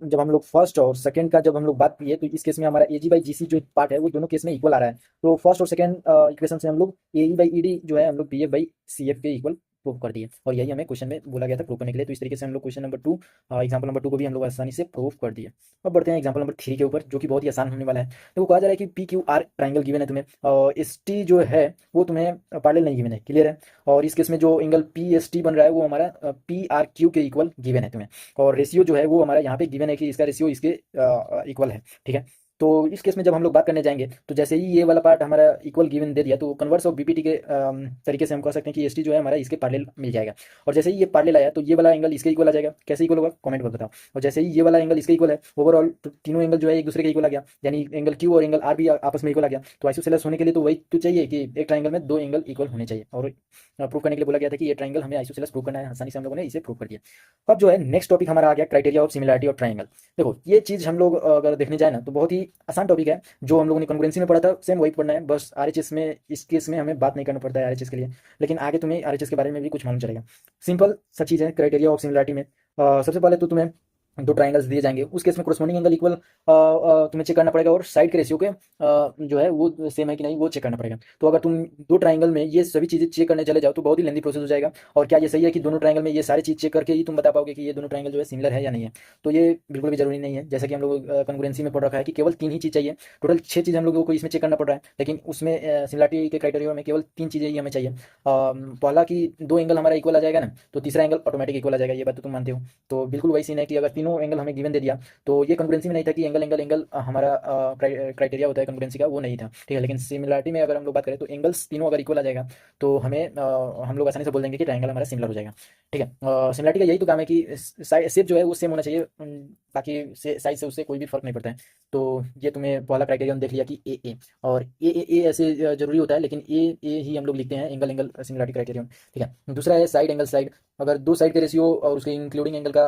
जब हम लोग फर्स्ट और सेकंड का जब हम लोग बात किए तो इस केस में हमारा ए जी बाई जी सी जो पार्ट है वो दोनों केस में इक्वल आ रहा है। तो फर्स्ट और सेकंड इक्वेशन से हम लोग ए ई बाई ई डी जो है हम लोग B F by C F के इक्वल प्रूव कर दिए, और यही हमें क्वेश्चन में बोला गया था प्रूव करने के लिए। तो इस तरीके से हम लोग क्वेश्चन नंबर 2 एग्जाम्पल नंबर 2 को भी हम लोग आसानी से प्रूव कर दिए। अब बढ़ते हैं एग्जाम्पल नंबर 3 के ऊपर, जो कि बहुत ही आसान होने वाला है। तो वो कहा जा रहा है कि P Q R triangle given है तुम्हें, और एस टी जो है वो तुम्हें पैरेलल नहीं गिवन है। क्लियर है? और इस केस में जो एंगल पी एस टी बन रहा है वो हमारा पी आर क्यू के इक्वल गिवन है तुम्हें, और रेशियो जो है वो हमारा यहाँ पे गिवन है कि इसका रेशियो इसके इक्वल है। ठीक है, तो इस केस में जब हम लोग बात करने जाएंगे तो जैसे ही ये वाला पार्ट हमारा इक्वल गिवन दे दिया तो कन्वर्स ऑफ बीपीटी के तरीके से हम कह सकते हैं कि एस टी जो है हमारा इसके पैरेलल मिल जाएगा। और जैसे ही ये पैरेलल आया तो ये वाला एंगल इसके इक्वल आ जाएगा। कैसे इक्वल होगा कमेंट में बताओ। और जैसे ही ये वाला एंगल इसके इक्वल है, ओवरऑल तो तीनों एंगल जो है एक दूसरे के इक्वल आ गया, यानी एंगल क्यू और एंगल आर भी आपस में इक्वल आ गया। तो आइसोसेलेस होने के लिए तो वही तो चाहिए कि एक ट्राइंगल में दो एंगल इक्वल होने चाहिए, और प्रूव करने के लिए बोला गया था कि ये ट्राइंगल हमें आइसोसेलेस प्रूव करना है। आसानी से हम लोगों ने इसे प्रूव कर दिया। अब जो है नेक्स्ट टॉपिक हमारा आ गया criteria of similarity of triangle. देखो ये चीज़ हम लोग अगर देखने जाए ना तो बहुत ही आसान टॉपिक है, जो हम लोगों ने कॉन्ग्रुएंसी में पढ़ा था सेम वही पढ़ना है। बस आरएचएस में इस केस में हमें बात नहीं करना पड़ता है आरएचएस के लिए, लेकिन आगे तुम्हें आरएचएस के बारे में भी कुछ मालूम चलेगा। सिंपल सा चीज़ है क्राइटेरिया ऑफ सिमिलरिटी में। सबसे पहले तो तुम्हें दो ट्राइंगल्स दिए जाएंगे, उस केस में कोरस्पॉन्डिंग एंगल इक्वल तुम्हें चेक करना पड़ेगा, और साइड के रेशियो के जो है वो सेम है कि नहीं वो चेक करना पड़ेगा। तो अगर तुम दो ट्राइंगल में ये सभी चीज़ें चेक करने चले जाओ तो बहुत ही लेंदी प्रोसेस हो जाएगा। और क्या ये सही है कि दोनों ट्राइंगल में ये सारी चीज़ चेक करके ही तुम बता पाओगे कि ये दोनों ट्राइंगल जो है सिमिलर है या नहीं है? तो ये बिल्कुल भी जरूरी नहीं है। जैसे कि हम लोग कॉन्ग्रुएंसी में पढ़ रखा है कि केवल 3 ही चीज़ चाहिए, टोटल 6 चीज़ हम लोगों को इसमें चेक करना पड़ रहा है, लेकिन उसमें सिमिलरिटी के क्राइटेरिया में केवल 3 चीज़ें ही हमें चाहिए। पहला कि दो एंगल हमारा इक्वल आ जाएगा ना, तो तीसरा एंगल ऑटोमेटिक इक्वल आ जाएगा। ये बात तो तुम मानते हो। तो बिल्कुल वही सीन है कि अगर तीनों एंगल हमें गिवन दे दिया तो ये कॉन्ग्रुएंसी में नहीं था कि एंगल एंगल एंगल हमारा क्राइटेरिया होता है कॉन्ग्रुएंसी का, वो नहीं था। ठीक है, लेकिन सिमिलरिटी में अगर हम लोग बात करें तो एंगल्स तीनों अगर इक्वल आ जाएगा तो हमें हम लोग आसानी से बोल देंगे कि ट्राइंगल हमारा सिमिलर हो जाएगा। ठीक है, सिमिलरिटी का यही तो काम है कि शेप जो है वो सेम होना चाहिए, बाकी साइज से उससे कोई भी फर्क नहीं पड़ता है। तो ये तुम्हें पहला क्राइटेरिया देख लिया कि ए और ए ऐसे जरूरी होता है, लेकिन ए ही हम लोग लिखते हैं एंगल एंगल सिमिलरिटी क्राइटेरियन। ठीक है, दूसरा है साइड एंगल साइड। अगर दो साइड के रेशियो और उसके इंक्लूडिंग एंगल का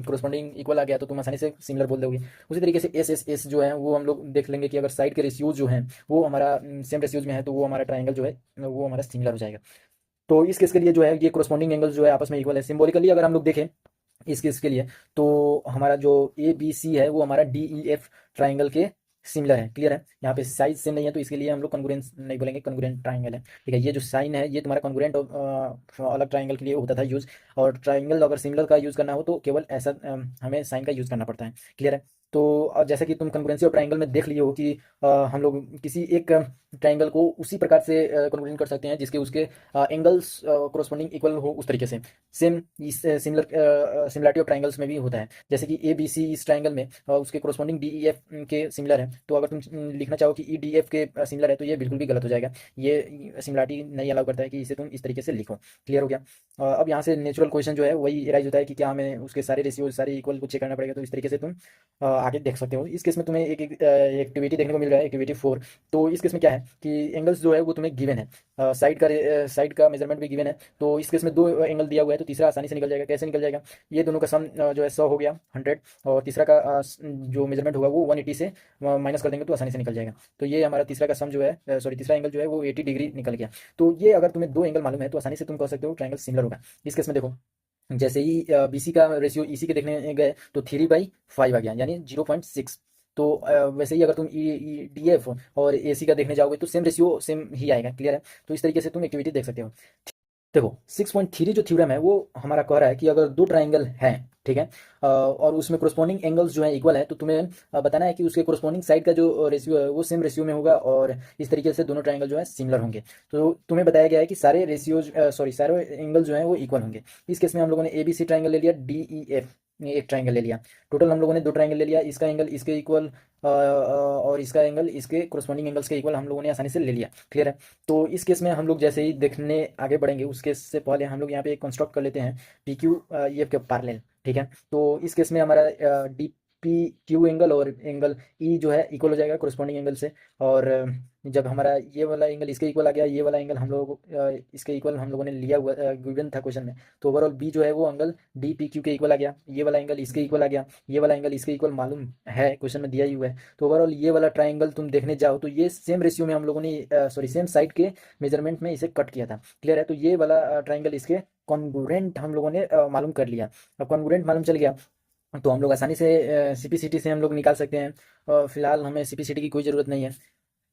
कोरस्पॉन्डिंग इक्वल आ गया तो तुम आसानी से सिमिलर बोल दोगे। उसी तरीके से एस जो है वो हम लोग देख लेंगे कि अगर साइड के रेशियोज जो हैं वो हमारा सेम रेशियोज में है तो वो हमारा ट्राइंगल जो है वो हमारा सिमिलर हो जाएगा। तो इस केस के लिए जो है ये कोरस्पॉन्डिंग एंगल जो है आपस में इक्वल है। सिंबॉलिकली अगर हम लोग देखें इस केस के लिए तो हमारा जो ए बी सी है वो हमारा डी ई एफ ट्राइंगल के सिमिलर है। क्लियर है? यहाँ पे साइज सेम नहीं है तो इसके लिए हम लोग कॉन्ग्रुएंस नहीं बोलेंगे, कॉन्ग्रुएंट ट्राइंगल है। ठीक है, ये जो साइन है ये तुम्हारा कॉन्ग्रुएंट अलग ट्राइंगल के लिए होता था यूज, और ट्राइंगल अगर सिमिलर का यूज करना हो तो केवल ऐसा हमें साइन का यूज करना पड़ता है। क्लियर है? तो जैसे कि तुम कंग्रुएंसी और ट्रायंगल में देख लिए हो कि हम लोग किसी एक ट्रायंगल को उसी प्रकार से कंग्रुएंट कर सकते हैं जिसके उसके एंगल्स कोरस्पॉन्डिंग इक्वल हो उस तरीके से। सेम इस सिमिलरिटी ऑफ ट्रायंगल्स में भी होता है, जैसे कि ए बी सी इस ट्रायंगल में उसके कोरस्पॉन्डिंग डी ई एफ के सिमिलर है, तो अगर तुम लिखना चाहो कि ई डी एफ के सिमिलर है तो ये बिल्कुल भी गलत हो जाएगा। ये सिमिलरिटी नहीं अलाउ करता है कि इसे तुम इस तरीके से लिखो। क्लियर हो गया? अब यहाँ से नेचुरल क्वेश्चन जो है वही एराइज होता है कि क्या हमें उसके सारे रेशियो सारे इक्वल को चेक करना पड़ेगा, तो इस तरीके से तुम आगे देख सकते हो। इस केस में तुम्हें एक एक्टिविटी देखने को मिल रहा है, एक्टिविटी 4। तो इस केस में क्या है कि एंगल्स जो है वो तुम्हें गिवन है, साइड का मेजरमेंट भी गिवन है। तो इस केस में दो एंगल दिया हुआ है, तो तीसरा आसानी से निकल जाएगा। कैसे निकल जाएगा? ये दोनों का सम जो है 100 हो गया, 100, और तीसरा का जो मेजरमेंट होगा वो 180 से माइनस कर देंगे तो आसानी से निकल जाएगा। तो ये हमारा तीसरा का सम जो है, सॉरी तीसरा एंगल जो है वो 80 डिग्री निकल गया। तो ये अगर तुम्हें दो एंगल मालूम है तो आसानी से तुम कह सकते हो ट्रायंगल सिमिलर होगा। इस केस में देखो, जैसे ही बीसी का रेशियो ईसी के देखने गए तो 3/5 आ गया, यानी 0.6। तो वैसे ही अगर तुम ई डी एफ और ए सी का देखने जाओगे तो सेम रेशियो सेम ही आएगा। क्लियर है? तो इस तरीके से तुम एक्टिविटी देख सकते हो। देखो 6.3 जो थ्योरम है वो हमारा कह रहा है कि अगर दो ट्राइंगल हैं, ठीक है, और उसमें कोरस्पॉन्डिंग एंगल्स जो है इक्वल है, तो तुम्हें बताना है कि उसके कोरस्पॉन्डिंग साइड का जो रेशियो है वो सेम रेशियो में होगा, और इस तरीके से दोनों ट्राइंगल जो है सिमिलर होंगे। तो तुम्हें बताया गया है कि सारे रेशियोज सॉरी सारे एंगल जो है वो इक्वल होंगे। इस केस में हम लोगों ने ए बी सी ट्राइंगल ले लिया, डी ई एफ एक ट्राइंगल ले लिया। टोटल हम लोगों ने दो ट्राइंगल ले लिया, इसका एंगल इसके इक्वल और इसका एंगल इसके कोरस्पॉन्डिंग एंगल्स के इक्वल हम लोगों ने आसानी से ले लिया। क्लियर है? तो इस केस में हम लोग जैसे ही देखने आगे बढ़ेंगे उस केस से पहले हम लोग यहाँ पे एक कंस्ट्रक्ट कर लेते हैं पी क्यू ई एफ के पैरेलल। ठीक है? तो इस केस में हमारा डी पी क्यू एंगल और एंगल ई जो है इक्वल हो जाएगा कोरस्पॉन्डिंग एंगल से, और जब हमारा ये वाला एंगल इसके इक्वल आ गया, ये वाला एंगल हम लोग इसके इक्वल हम लोगों ने लिया हुआ गिवन था क्वेश्चन में, तो ओवरऑल बी जो है वो एंगल डी पी क्यू के इक्वल आ गया, ये वाला एंगल इसके इक्वल आ गया, ये वाला एंगल इसके इक्वल मालूम है, क्वेश्चन में दिया ही हुआ है। तो ओवरऑल ये वाला ट्राइंगल तुम देखने जाओ तो ये सेम रेशियो में हम लोगों ने सॉरी सेम साइड के मेजरमेंट में इसे कट किया था। क्लियर है? तो ये वाला ट्राइंगल इसके कॉन्ग्रुएंट हम लोगों ने मालूम कर लिया। अब कॉन्ग्रुएंट मालूम चल गया तो हम लोग आसानी से सीपीसीटी से हम लोग निकाल सकते हैं। फिलहाल हमें सीपीसीटी की कोई ज़रूरत नहीं है।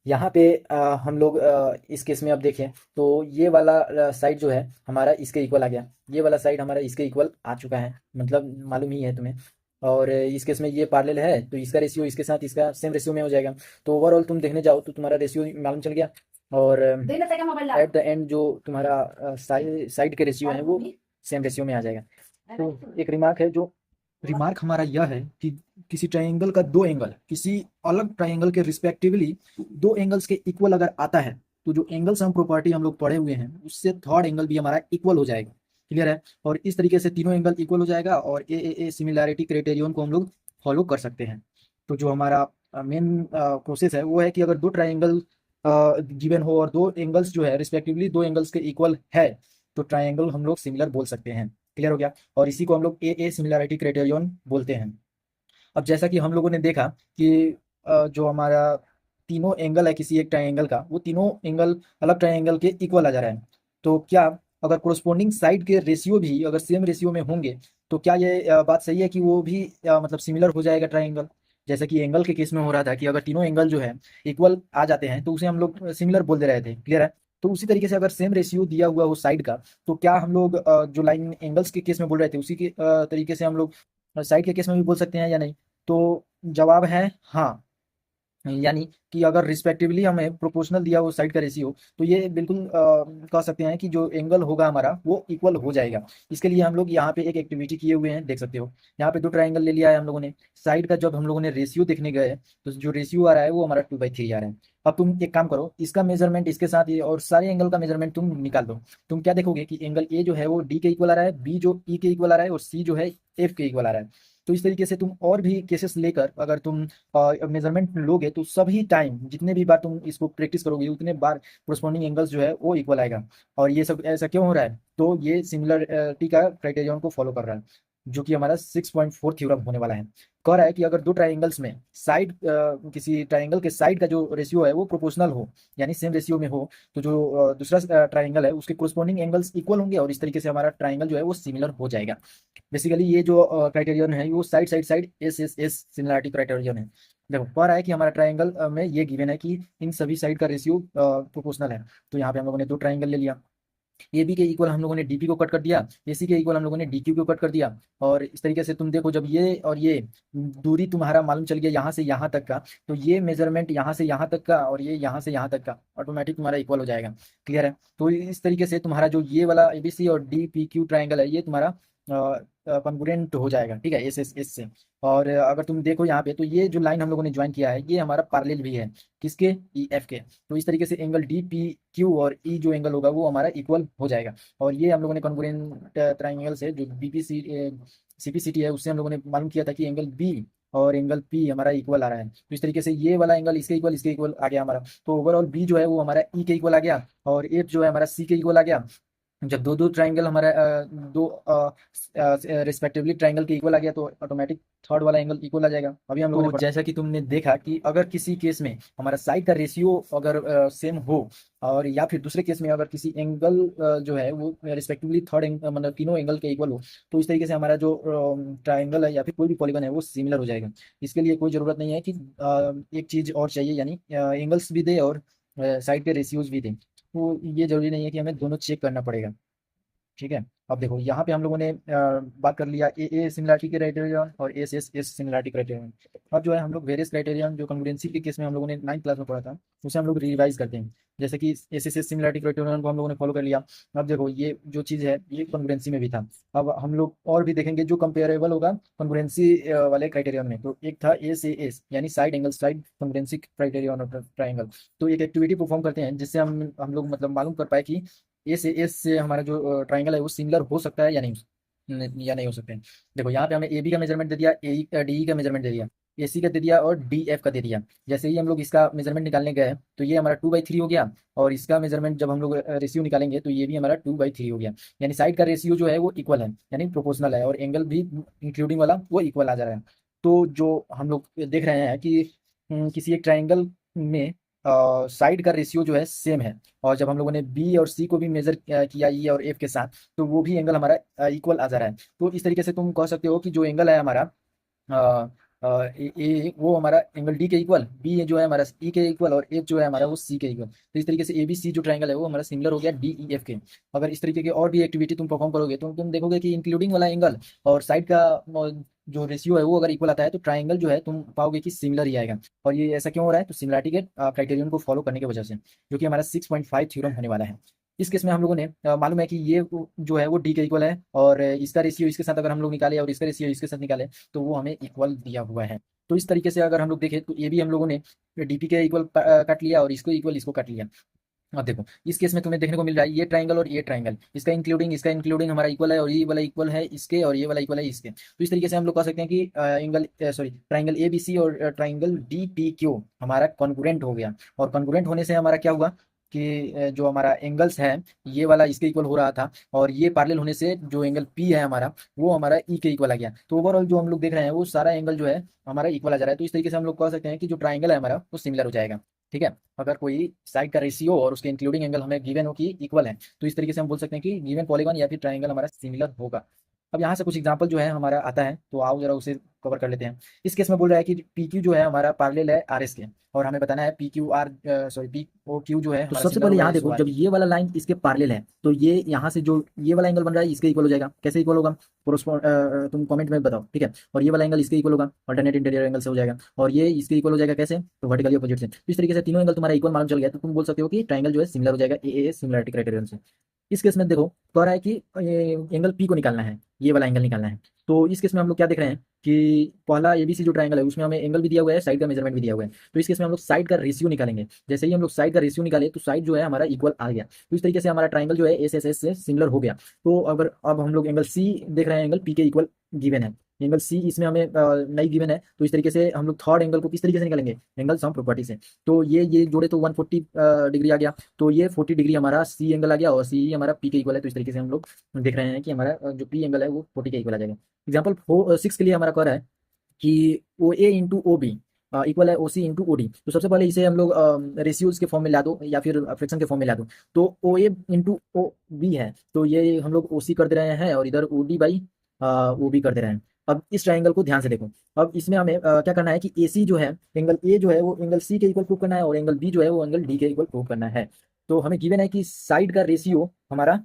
यहाँ पे हम लोग इस केस में अब देखें तो ये वाला साइड जो है हमारा इसके इक्वल आ गया, ये वाला साइड हमारा इसके इक्वल आ चुका है, मतलब मालूम ही है तुम्हें। और इस केस में ये पैरेलल है तो इसका रेशियो इसके साथ इसका सेम रेशियो में हो जाएगा। तो ओवरऑल तुम देखने जाओ तो तुम्हारा रेशियो मालूम चल गया, और एट द एंड जो तुम्हारा साइड के रेशियो है वो सेम रेशियो में आ जाएगा। तो एक रिमार्क है, जो रिमार्क हमारा यह है कि किसी ट्रायंगल का दो एंगल किसी अलग ट्रायंगल के रिस्पेक्टिवली दो एंगल्स के इक्वल अगर आता है तो जो एंगल सम प्रॉपर्टी हम लोग पढ़े हुए हैं उससे थर्ड एंगल भी हमारा इक्वल हो जाएगा। क्लियर है? और इस तरीके से तीनों एंगल इक्वल हो जाएगा और ए सिमिलैरिटी क्राइटेरियन को हम लोग फॉलो कर सकते हैं। तो जो हमारा मेन प्रोसेस है वो है कि अगर दो ट्राइंगल गिवन हो और दो एंगल्स जो है रिस्पेक्टिवली दो एंगल्स के इक्वल है तो ट्राइंगल हम लोग सिमिलर बोल सकते हैं। क्लियर हो गया? और इसी को हम लोग ए सिमिलैरिटी क्राइटेरियन बोलते हैं। अब जैसा कि हम लोगों ने देखा कि जो हमारा तीनों एंगल है किसी एक ट्रायंगल का वो तीनों एंगल अलग ट्रायंगल के इक्वल आ जा रहा है, तो क्या अगर कोरस्पॉन्डिंग साइड के रेशियो भी अगर सेम रेशियो में होंगे तो क्या ये बात सही है कि वो भी मतलब सिमिलर हो जाएगा ट्रायंगल? जैसा कि एंगल के केस में हो रहा था कि अगर तीनों एंगल जो है इक्वल आ जाते हैं तो उसे हम लोग सिमिलर बोल दे रहे थे। क्लियर है? तो उसी तरीके से अगर सेम रेशियो दिया हुआ हो साइड का तो क्या हम लोग जो लाइन एंगल्स के केस में बोल रहे थे उसी के तरीके से हम लोग साइड के केस में भी बोल सकते हैं या नहीं? तो जवाब है हाँ। यानी कि अगर रिस्पेक्टिवली हमें प्रोपोर्शनल दिया हो साइड का रेशियो तो ये बिल्कुल कह सकते हैं कि जो एंगल होगा हमारा वो इक्वल हो जाएगा। इसके लिए हम लोग यहाँ पे एक एक्टिविटी किए हुए हैं, देख सकते हो। यहाँ पे दो ट्राइंगल ले लिया है हम लोगों ने, साइड का जब हम लोगों ने रेशियो देखने गए तो जो रेशियो आ रहा है वो हमारा 2/3 आ रहा है। अब तुम एक काम करो, इसका मेजरमेंट इसके साथ ये और सारे एंगल का मेजरमेंट तुम निकाल दो। तुम क्या देखोगे कि एंगल ए जो है वो डी के इक्वल आ रहा है, बी जो ई के इक्वल आ रहा है, और सी जो है एफ के इक्वल आ रहा है। तो इस तरीके से तुम और भी केसेस लेकर अगर तुम मेजरमेंट लोगे तो सभी टाइम जितने भी बार तुम इसको प्रैक्टिस करोगे उतने बार कोरस्पॉन्डिंग एंगल्स जो है वो इक्वल आएगा। और ये सब ऐसा क्यों हो रहा है? तो ये सिमिलरिटी का क्राइटेरियन को फॉलो कर रहा है, जो कि हमारा 6.4 थ्योरम होने वाला है। कह रहा है कि अगर दो ट्राइंगल्स में साइड किसी ट्राइंगल के साइड का जो रेशियो है वो प्रोपोर्शनल हो यानी सेम रेशियो में हो तो जो दूसरा ट्राइंगल है उसके कोरस्पॉन्डिंग एंगल्स इक्वल होंगे और इस तरीके से हमारा ट्राइंगल जो है वो सिमिलर हो जाएगा। बेसिकली ये जो क्राइटेरियन है वो side side side S similarity criterion है। देखो कह रहा है कि हमारा ट्राइंगल में ये गिवन है कि इन सभी साइड का रेशियो प्रोपोर्शनल है। तो यहाँ पे हम लोगों ने दो ट्राइंगल ले लिया, ए बी के इक्वल हम लोगों ने डी पी को कट कर दिया, ए सी के इक्वल हम लोगों ने डी क्यू को कट कर दिया। और इस तरीके से तुम देखो, जब ये और ये दूरी तुम्हारा मालूम चल गया यहाँ से यहाँ तक का, तो ये मेजरमेंट यहाँ से यहाँ तक का और ये यहाँ से यहाँ तक का ऑटोमेटिक तुम्हारा इक्वल हो जाएगा। क्लियर है? तो इस तरीके से तुम्हारा जो ये वाला ए बी सी और डी पी क्यू ट्राइंगल है, ये तुम्हारा कॉन्ग्रुएंट हो जाएगा। ठीक है, एस से। और अगर तुम देखो यहाँ पे, तो ये जो लाइन हम लोगों ने ज्वाइन किया है, ये हमारा पैरेलल भी है किसके, ई एफ के। तो इस तरीके से एंगल डी पी क्यू और ई जो एंगल होगा वो हमारा इक्वल हो जाएगा। और ये हम लोगों ने कॉन्ग्रुएंट ट्राइंगल से जो बीपीसी सीपीसीटी है, उससे हम लोगों ने मालूम किया था कि एंगल बी और एंगल पी हमारा इक्वल आ रहा है। तो इस तरीके से ये वाला एंगल इसके इक्वल आ गया हमारा। तो ओवरऑल बी जो है वो हमारा ई के इक्वल आ गया, और एफ जो है हमारा सी के इक्वल आ गया। जब दो दो ट्राइंगल हमारा दो रिस्पेक्टिवली ट्राइंगल के इक्वल आ गया, तो ऑटोमेटिक थर्ड वाला एंगल इक्वल आ जाएगा। अभी हम लोगों ने जैसा कि तुमने देखा कि अगर किसी केस में हमारा साइड का रेशियो अगर सेम हो, और या फिर दूसरे केस में अगर किसी एंगल जो है वो रिस्पेक्टिवली थर्ड मतलब तीनों एंगल के इक्वल हो, तो इस तरीके से हमारा जो ट्राइंगल है या फिर कोई भी पॉलीगन है वो सिमिलर हो जाएगा। इसके लिए कोई ज़रूरत नहीं है कि एक चीज़ और चाहिए, यानी एंगल्स भी दे और साइड के रेशियोज भी दें। तो ये जरूरी नहीं है कि हमें दोनों चेक करना पड़ेगा। ठीक है, अब देखो यहाँ पे हम लोगों ने बात कर लिया ए सिमिलरिटी के क्राइटेरियन और एस सिमिलरिटी क्राइटेरियन। अब जो है हम लोग वेरियस क्राइटेरियन जो कॉन्ग्रुएंसी के केस में हम लोगों ने 9th क्लास में पढ़ा था, उसे हम लोग रिवाइज करते हैं। जैसे कि एस सिमिलरिटी क्राइटेरियन को हम लोगों ने फॉलो कर लिया। अब देखो ये जो चीज़ है ये कॉन्ग्रुएंसी में भी था। अब हम लोग और भी देखेंगे जो कंपेरेबल होगा कॉन्ग्रुएंसी वाले क्राइटेरियन में। तो एक था एस यानी side angle side congruency criterion of triangle. तो एक एक्टिविटी परफॉर्म करते हैं जिससे हम लोग मतलब मालूम कर पाए कि एस से हमारा जो ट्राइंगल है वो सिमिलर हो सकता है या नहीं, या नहीं हो सकते हैं। देखो यहाँ पे हमें ए बी का मेजरमेंट दे दिया, ए डी का मेजरमेंट दे दिया, ए सी का दे दिया और डी एफ का दे दिया। जैसे ही हम लोग इसका मेजरमेंट निकालने गए तो ये हमारा 2/3 हो गया, और इसका मेजरमेंट जब हम लोग रेशियो निकालेंगे तो ये भी हमारा 2/3 हो गया। यानी साइड का रेशियो जो है वो इक्वल है, यानी प्रोपोर्शनल है, और एंगल भी इंक्लूडिंग वाला वो इक्वल आ जा रहा है। तो जो हम लोग देख रहे हैं कि किसी एक ट्राइंगल में साइड का रेशियो जो है सेम है, और जब हम लोगों ने बी और सी को भी मेजर किया ई और एफ के साथ, तो वो भी एंगल हमारा इक्वल आ जा रहा है। तो इस तरीके से तुम कह सकते हो कि जो एंगल है हमारा वो हमारा एंगल डी के इक्वल, बी जो है हमारा ई के इक्वल, और एफ जो है हमारा वो सी के इक्वल। तो इस तरीके से ए बी सी जो ट्राइंगल है वो हमारा सिमिलर हो गया डी ई एफ के। अगर इस तरीके के और भी एक्टिविटी तुम परफॉर्म करोगे तो तुम देखोगे कि इंक्लूडिंग वाला एंगल और साइड का जो रेशियो है वो अगर इक्वल आता है, तो ट्राइंगल जो है तुम पाओगे कि सिमिलर ही आएगा। और ये ऐसा क्यों हो रहा है? तो सिमिलरिटी के क्राइटेरियन को फॉलो करने की वजह से, जो कि हमारा 6.5 थ्योरम होने वाला है। इस केस में हम लोगों ने मालूम है कि ये जो है वो डी के इक्वल है, और इसका रेशियो इसके साथ अगर हम लोग निकाले और इसका रेशियो इसके साथ निकाले तो वो हमें इक्वल दिया हुआ है। तो इस तरीके से अगर हम लोग देखें तो ये भी हम लोगों ने डीपी के इक्वल काट लिया और इसको इक्वल इसको काट लिया। अब देखो इस केस में तुम्हें देखने को मिल रहा है ये ट्राइंगल और ये ट्राइंगल, इसका इंक्लूडिंग हमारा इक्वल है, और ये वाला इक्वल है इसके, और ये वाला इक्वल है इसके। तो इस तरीके से हम लोग कह सकते हैं कि ट्राइंगल ए बी सी और ट्राइंगल डी पी क्यू हमारा कॉन्ग्रुएंट हो गया। और कॉन्ग्रुएंट होने से हमारा क्या हुआ कि जो हमारा एंगल्स है ये वाला इसके इक्वल हो रहा था, और ये पैरेलल होने से जो एंगल पी है हमारा वो हमारा ई के इक्वल आ गया। तो ओवरऑल जो हम लोग देख रहे हैं वो सारा एंगल जो है हमारा इक्वल आ जा रहा है। तो इस तरीके से हम लोग कह सकते हैं कि जो ट्राइंगल है हमारा वो सिमिलर हो जाएगा। ठीक है, अगर कोई साइड का रेशियो और उसके इंक्लूडिंग एंगल हमें गिवन हो कि इक्वल है, तो इस तरीके से हम बोल सकते हैं कि गिवन पॉलीगॉन या फिर ट्राइंगल हमारा सिमिलर होगा। अब यहाँ से कुछ एग्जांपल जो है हमारा आता है, तो आओ जरा उसे कवर कर लेते हैं। इस केस में बोल रहा है कि पी क्यू जो है हमारा पैरेलल है आर एस के, और हमें बताना है P Q R P O Q जो है तो सबसे पहले यहाँ देखो, जब ये वाला लाइन इसके पैरेलल है तो ये यहाँ से जो ये वाला एंगल बन रहा है इसके इक्वल हो जाएगा। कैसे इक्वल होगा? तुम कमेंट में बताओ। ठीक है, और ये वाला एंगल इसके इक्वल होगा, अल्टरनेट इंटीरियर एंगल से हो जाएगा, और ये इसके इक्वल हो जाएगा। कैसे? तो वर्टिकली अपोजिट से। तो इस तरीके से तीनों एंगल तुम्हारा इक्वल मालूम चल गया, तो तुम बोल सकते हो कि ट्राइंगल जो है सिमिलर हो जाएगा ए सिमिलरिटी क्राइटेरियन से। इस केस में देखो कह रहा है कि एंगल पी को निकालना है, ये वाला एंगल निकालना है। तो इस केस में हम लोग क्या देख रहे हैं कि पहला एबीसी जो ट्राइंगल है उसमें हमें एंगल भी दिया हुआ है, साइड का मेजरमेंट भी दिया हुआ है। तो इस केस में हम लोग साइड का रेशियो निकालेंगे। जैसे ही हम लोग साइड का रेशियो निकाले तो साइड जो है हमारा इक्वल आ गया। तो इस तरीके से हमारा ट्राइंगल जो है एस से सिमिलर हो गया। तो अगर अब हम लोग एंगल सी देख रहे हैं, एंगल पी के इक्वल गिवन है, एंगल सी इसमें हमें नहीं गिवन है। तो इस तरीके से हम लोग थर्ड एंगल को किस तरीके से निकालेंगे? एंगल सम प्रॉपर्टी से। तो ये जोड़े तो 140 डिग्री आ गया, तो ये 40 डिग्री हमारा सी एंगल आ गया, और सी हमारा पी के इक्वल है। तो इस तरीके से हम लोग देख रहे हैं कि हमारा जो पी एंगल है वो 40 के इक्वल आ जाएगा। एग्जाम्पल 6 के लिए हमारा कह रहा है कि ओ ए इंटू ओ बी इक्वल है ओ सी इंटू ओ डी। तो सबसे पहले इसे हम लोग रेशियोज के फॉर्म में ला दो या फिर फ्रैक्शन के फॉर्म में ला दो। तो ओ ए इंटू ओ बी है, तो ये हम लोग ओ सी कर दे रहे हैं, और इधर O D by O B कर दे रहे हैं। अब इस ट्राइंगल को ध्यान से देखो। अब इसमें हमें क्या करना है कि ए सी जो है, एंगल ए जो है वो एंगल सी के इक्वल प्रूव करना है, और एंगल बी जो है वो एंगल डी के इक्वल प्रूव करना है। तो हमें गिवन है कि साइड का रेशियो हमारा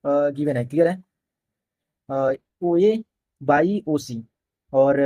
गिवन है, क्लियर है। ओ ए बाई ओ सी और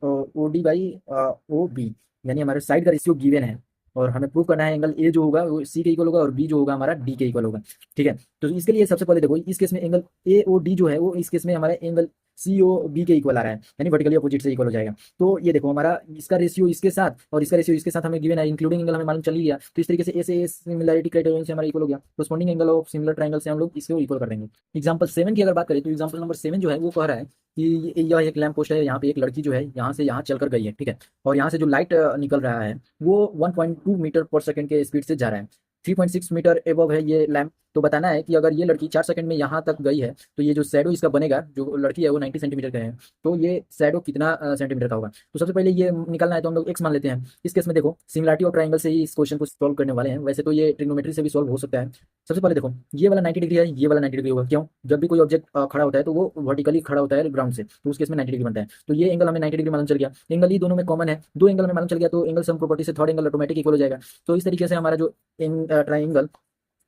O D by O B, यानी हमारे साइड का रेशियो गिवन है और हमें प्रूव करना है एंगल ए जो होगा वो सी के इक्वल होगा और बी जो होगा हमारा डी के इक्वल होगा। ठीक है, तो इसके लिए सबसे पहले देखो इस केस में एंगल ए ओ डी जो है वो इस केस में हमारा एंगल सी ओ बी के इक्वल आ रहा है, यानी वर्टिकली अपोजिट से इक्वल हो जाएगा। तो ये देखो हमारा इसका रेशियो इसके साथ और इसका रेशियो इसके साथ हमें गिवन है, इंक्लूडिंग एंगल हमें मालूम चल ही गया। तो इस तरीके से ए सिमिलैरिटी क्राइटेरियन से हमारा इक्वल हो गया, corresponding angle of similar triangle से हम लोग इसको इक्वल कर देंगे। एग्जाम्पल 7 की अगर बात करें तो एग्जाम्पल नंबर 7 जो है वो कह रहा है कि यह एक लैंप पोस्ट है, यहाँ पे एक लड़की जो है यहाँ से यहाँ चलकर गई है, ठीक है, और यहाँ से जो लाइट निकल रहा है वो 1.2 मीटर पर सेकंड के स्पीड से जा रहा है, 3.6 मीटर एबव है ये लैंप। तो बताना है कि अगर ये लड़की 4 सेकंड में यहाँ तक गई है तो ये जो शैडो इसका बनेगा, जो लड़की है वो 90 सेंटीमीटर का है, तो ये शैडो कितना सेंटीमीटर का होगा। तो सबसे पहले ये निकालना है तो हम लोग एक्स मान लेते हैं। इस केस में देखो सिमिलरिटी और ट्राइंगल से ही इस क्वेश्चन को सॉल्व करने वाले हैं, वैसे तो ये ट्रिग्नोमेट्री से भी सॉल्व हो सकता है। सबसे पहले देखो ये वाला 90 डिग्री है, ये वाला 90 डिग्री होगा, क्यों? जब भी कोई ऑब्जेक्ट खड़ा होता है तो वो वर्टिकली खड़ा होता है ग्राउंड से, तो उस केस में 90 डिग्री बनता है। तो ये एंगल हमें 90 डिग्री मालूम चल गया, एंगल ये दोनों में कॉमन है, दो एंगल में मालूम चल गया, तो एंगल सम प्रॉपर्टी से थर्ड एंगल ऑटोमेटिक इक्वल हो जाएगा। तो इस तरीके से हमारा जो ट्राइंगल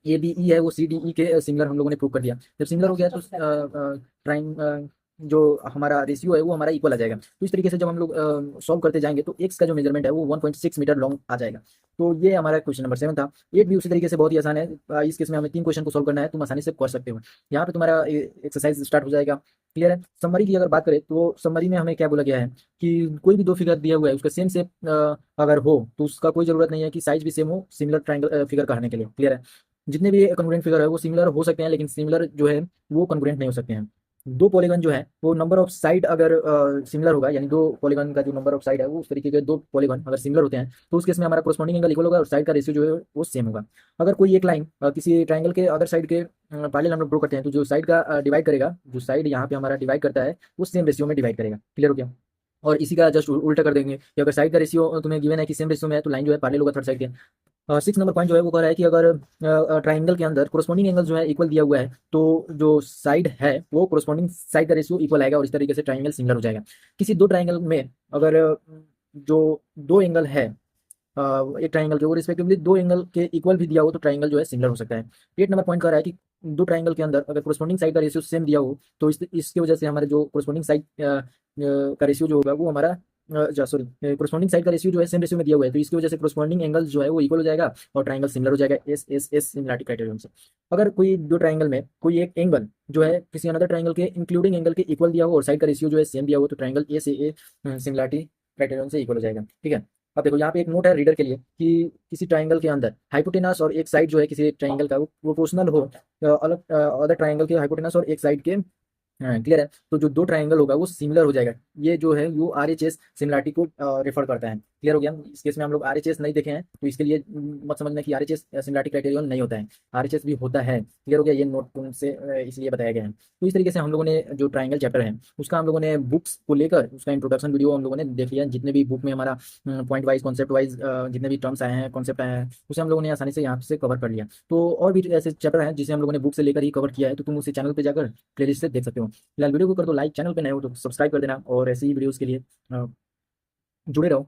ए बी ई है वो सी डी ई के सिमिलर हम लोगों ने प्रूव कर दिया। जब सिमिलर हो गया तो ट्राइंग जो हमारा रेशियो है वो हमारा इक्वल आ जाएगा। तो इस तरीके से जब हम लोग सॉल्व करते जाएंगे तो एक्स का जो मेजरमेंट है वो 1.6 मीटर लॉन्ग आ जाएगा। तो ये हमारा क्वेश्चन नंबर 7 था। 8 भी उसी तरीके से बहुत ही आसान है, इस केस में हमें 3 क्वेश्चन को सॉल्व करना है, तुम आसानी से कर सकते हो। यहाँ पे तुम्हारा एक्सरसाइज स्टार्ट हो जाएगा, क्लियर है। समरी की अगर बात करें तो समरी में हमें क्या बोला गया है कि कोई भी दो फिगर दिया हुआ है उसका सेम शेप अगर हो तो उसका कोई जरूरत नहीं है कि साइज भी सेम हो सिमिलर ट्राइंगल फिगर कहने के लिए, क्लियर है। जितने भी कॉन्ग्रुएंट फिगर है वो सिमिलर हो सकते हैं, लेकिन सिमिलर जो है वो कॉन्ग्रुएंट नहीं हो सकते हैं। दो पॉलीगन जो है वो नंबर ऑफ साइड अगर सिमिलर होगा, यानी दो पॉलीगन का जो नंबर ऑफ साइड है वो उस तरीके के दो पॉलीगन अगर सिमिलर होते हैं तो उस केस में हमारा कोरस्पॉन्डिंग एंगल इक्वल होगा और साइड का रेशियो जो है वो सेम होगा। अगर कोई एक लाइन किसी ट्राइंगल के अदर साइड के पैरेलल हम लोग ड्रॉ करते हैं तो जो साइड का डिवाइड करेगा, जो साइड यहाँ पे हमारा डिवाइड करता है वो सेम रेशियो में डिवाइड करेगा, क्लियर हो गया। और इसी का जस्ट उल्टा कर देंगे कि अगर साइड का रेशियो तुम्हें गिवन है कि सेम रेशियो में है तो लाइन जो है पैरेलल होगा थर्ड साइड के। 6 नंबर पॉइंट जो है वो कह रहा है कि अगर ट्राइंगल के अंदर कोरस्पॉन्डिंग एंगल जो है इक्वल दिया हुआ है तो जो साइड है वो कोरस्पॉन्डिंग साइड का रेशियो इक्वल आएगा और इस तरीके से ट्राइंगल सिमिलर हो जाएगा। किसी दो ट्राइंगल में अगर जो दो एंगल है एक ट्राइंगल के वो रिस्पेक्टिवली दो एंगल के इक्वल भी दिया हो तो ट्राइंगल जो है सिमिलर हो सकता है। 8 नंबर पॉइंट कह रहा है कि दो ट्राइंगल के अंदर अगर कोरस्पॉन्डिंग साइड का रेशियो सेम दिया हो तो इसकी वजह से हमारे जो कोरस्पॉन्डिंग साइड का रेशियो जो होगा वो हमारा सॉरी कोरस्पॉन्डिंग साइड का रेशियो जो है सेम रेशियो में दिया हुआ है, तो इसकी वजह से कोरस्पॉन्डिंग एंगल जो है वो इक्वल हो जाएगा और ट्राइंगल सिमिलर हो जाएगा S S S similarity criterion से। अगर कोई दो ट्राइंगल में कोई एक एंगल जो है किसी अनदर ट्राइंगल के इंक्लूडिंग एंगल के इक्वल दिया हो और साइड का रेशियो जो है सेम दिया हो तो ट्राइंगल ए से ए सिमिलरिटी क्राइटेरियन से इक्वल हो जाएगा, ठीक है। अब देखो यहाँ पे एक नोट है रीडर के लिए कि किसी ट्राइंगल के अंदर हाइपोटेनस और एक साइड जो है किसी ट्राइंगल का वो प्रोपोर्शनल हो अलग अदर ट्राइंगल के हाइपोटेनस और एक साइड के, हाँ क्लियर है। तो जो दो ट्राइंगल होगा वो सिमिलर हो जाएगा, ये जो है वो आर एच एस सिमिलरिटी को रेफर करता है, क्लियर हो गया। इस केस में हम लोग आर एच एस नहीं देखे हैं तो इसके लिए मत समझना कि R H S similarity criterion नहीं होता है, आर एच एस भी होता है, क्लियर हो गया। ये नोट से इसलिए बताया गया है। तो इस तरीके से हम लोगों ने जो ट्राइंगल चैप्टर है उसका हम लोगों ने बुक्स को लेकर उसका इंट्रोडक्शन वीडियो हम लोगों ने देख लिया, जितने भी बुक में हमारा पॉइंट वाइज कॉन्सेप्ट वाइज जितने भी टर्म्स आए हैं कॉन्सेप्ट आए हैं उसे हम लोगों ने आसानी से यहाँ से कवर कर लिया। तो और भी ऐसे चैप्टर हैं जिसे हम लोगों ने बुक से लेकर ही कवर किया है, तो तुम उसे चैनल पर जाकर प्लेलिस्ट से देख सकते हो। फिलहाल वीडियो को कर दो लाइक, चैनल पे नए हो तो सब्सक्राइब कर देना और ऐसी ही वीडियोस के लिए जुड़े रहो।